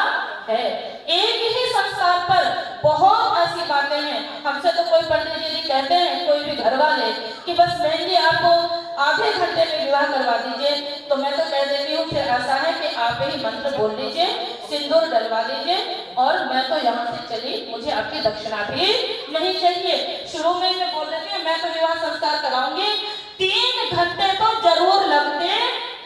है। एक ही संस्कार पर बहुत ऐसी बातें हैं। हमसे तो कोई पंडित जी कहते हैं, कोई भी घर वाले, कि बस बहन जी आपको आधे घंटे में विवाह करवा दीजिए, तो मैं तो कह देती हूँ फिर ऐसा है कि आप ही मंत्र बोल लीजिए, सिंदूर डलवा दीजिए, और मैं तो यहाँ से चली, मुझे आपकी दक्षिणा भी नहीं चाहिए। शुरू में मैं बोल रही थी मैं तो विवाह संस्कार कराऊंगी, 3 घंटे तो जरूर लगते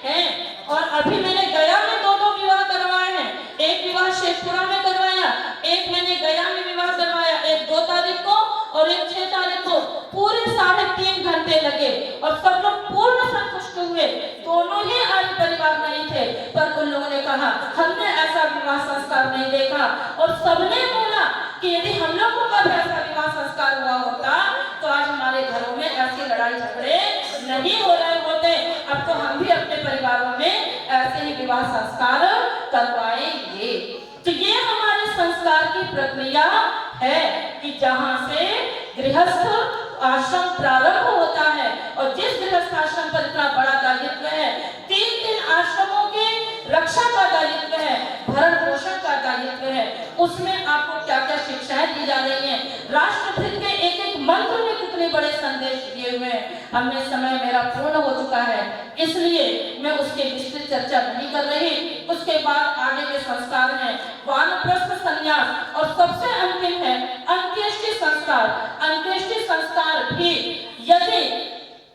हैं। और अभी मैंने गया में 2 विवाह करवाए हैं। एक विवाह शेखपुरा में करवाया, एक मैंने गया में विवाह करवाया, एक 2 तारीख को और एक 6 तारीख को। पूरे 3.5 घंटे लगे और सब लोग पूर्ण संतुष्ट हुए। दोनों ही आज परिवार नहीं थे, पर उन लोगों ने कहा हमने ऐसा विवाह संस्कार नहीं देखा, और सबने बोला कि यदि हम लोगों का भी ऐसा विवाह संस्कार हुआ होता तो आज हमारे घरों में ऐसी लड़ाई झगड़े नहीं हो रहे होते। अब तो हम भी अपने परिवारों में ऐसे ही विवाह संस्कार करवाएंगे। तो ये हमारे संस्कार की प्रक्रिया है कि जहां से गृहस्थ आश्रम प्रारंभ होता है, और जिस गृहस्थ आश्रम पर इतना बड़ा दायित्व है, 3 आश्रमों के रक्षा का दायित्व है, भरण पोषण का दायित्व है, उसमें आपको क्या क्या शिक्षाएं दी जा रही हैं। राष्ट्रहित के एक एक मंत्र में कितने बड़े संदेश दिए हुए हैं। हमने समय मेरा पूर्ण हो चुका है, इसलिए मैं उसके विस्तृत चर्चा नहीं कर रही। उसके बाद आगे के संस्कार हैं वानप्रस्थ संन्यास, और सबसे अंतिम है अंत्येष्टि संस्कार। अंत्येष्टि संस्कार भी यदि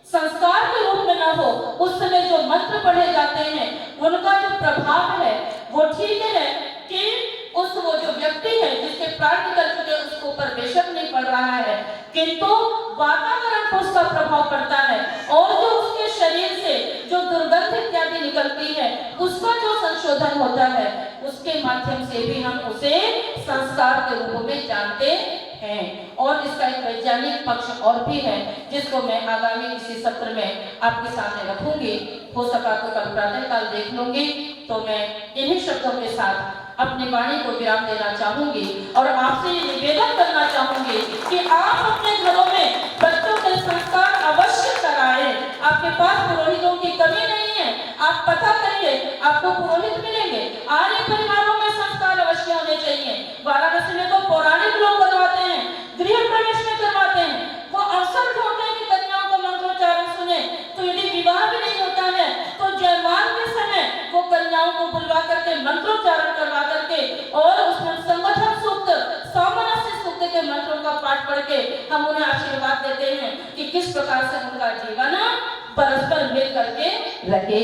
संस्कार के रूप में न हो, उस समय जो मंत्र पढ़े जाते हैं उनका जो प्रभाव है वो ठीक है कि वो जो व्यक्ति है जिसके प्राण निकल चुके उसके ऊपर बेशक नहीं पड़ रहा है, किंतु वातावरण पर उसका प्रभाव पड़ता है, और जो उसके शरीर से जो दुर्गंध इत्यादि निकलती है उसका जो संशोधन होता है, उसके माध्यम से भी हम उसे संस्कार के रूप में जानते हैं। और इसका एक वैज्ञानिक पक्ष और भी है, जिसको मैं आगामी इसी सत्र में आपके सामने रखूंगी। हो सका तो कल प्रातःकाल देख लूंगी। तो मैं इन्हीं शब्दों के साथ अपनी वाणी को विराम देना चाहूंगी, और आपसे ये निवेदन करना चाहूंगी कि आप अपने घरों में बच्चों के संस्कार अवश्य कराएं। आपके पास पुरोहितों की कमी नहीं है, आप पता करिए, आपको पुरोहित मिलेंगे। आर्य परिवारों में संस्कार अवश्य होने चाहिए। वाराणसी में तो पौराणिक लोग करवाते हैं, गृह प्रवेश में करवाते हैं, वो अवसर ढूंढते हैं कि कन्याओं को मंत्रोच्चारण सुने। तो यदि विवाह भी नहीं होता है तो जयमाल के समय वो कन्याओं को बुलवा करके मंत्रोच्चारण करवा करके, और उसमें संगठन सूक्त, सामनस्य सूक्त के मंत्रों का पाठ पढ़ के हम उन्हें आशीर्वाद देते हैं कि किस प्रकार से उनका जीवन परस्पर मिल करके रहे।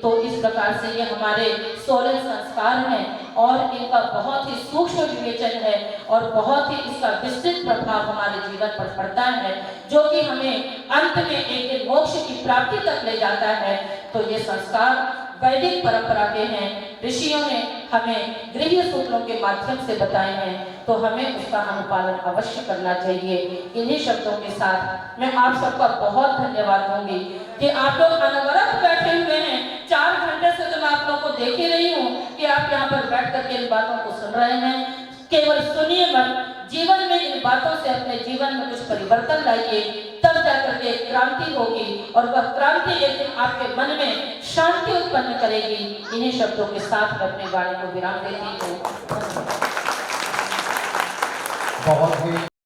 तो इस प्रकार से ये हमारे 16 संस्कार हैं, और इनका बहुत ही सूक्ष्म विवेचन है, और बहुत ही इसका विस्तृत प्रभाव हमारे जीवन पर पड़ता है, जो कि हमें अंत में एक दिन मोक्ष की प्राप्ति तक ले जाता है। तो ये संस्कार वैदिक परंपरा के हैं, ऋषियों ने हमें गृह सूत्रों के माध्यम से बताए हैं, तो हमें उसका अनुपालन अवश्य करना चाहिए। इन्हीं शब्दों के साथ मैं आप सबका बहुत धन्यवाद दूंगी कि आप लोग अनवरत बैठे हुए हैं। 4 घंटे से तो मैं आप लोगों को देख ही रही हूँ कि आप यहाँ पर बैठ करके इन बातों को सुन रहे हैं। केवल सुनिए मत, जीवन में इन बातों से अपने जीवन में कुछ परिवर्तन लाइए, तब जाकर के क्रांति होगी, और वह क्रांति एक दिन आपके मन में शांति उत्पन्न करेगी। इन्हीं शब्दों के साथ मैं अपनी वाणी को विराम देती हूँ। बहुत ही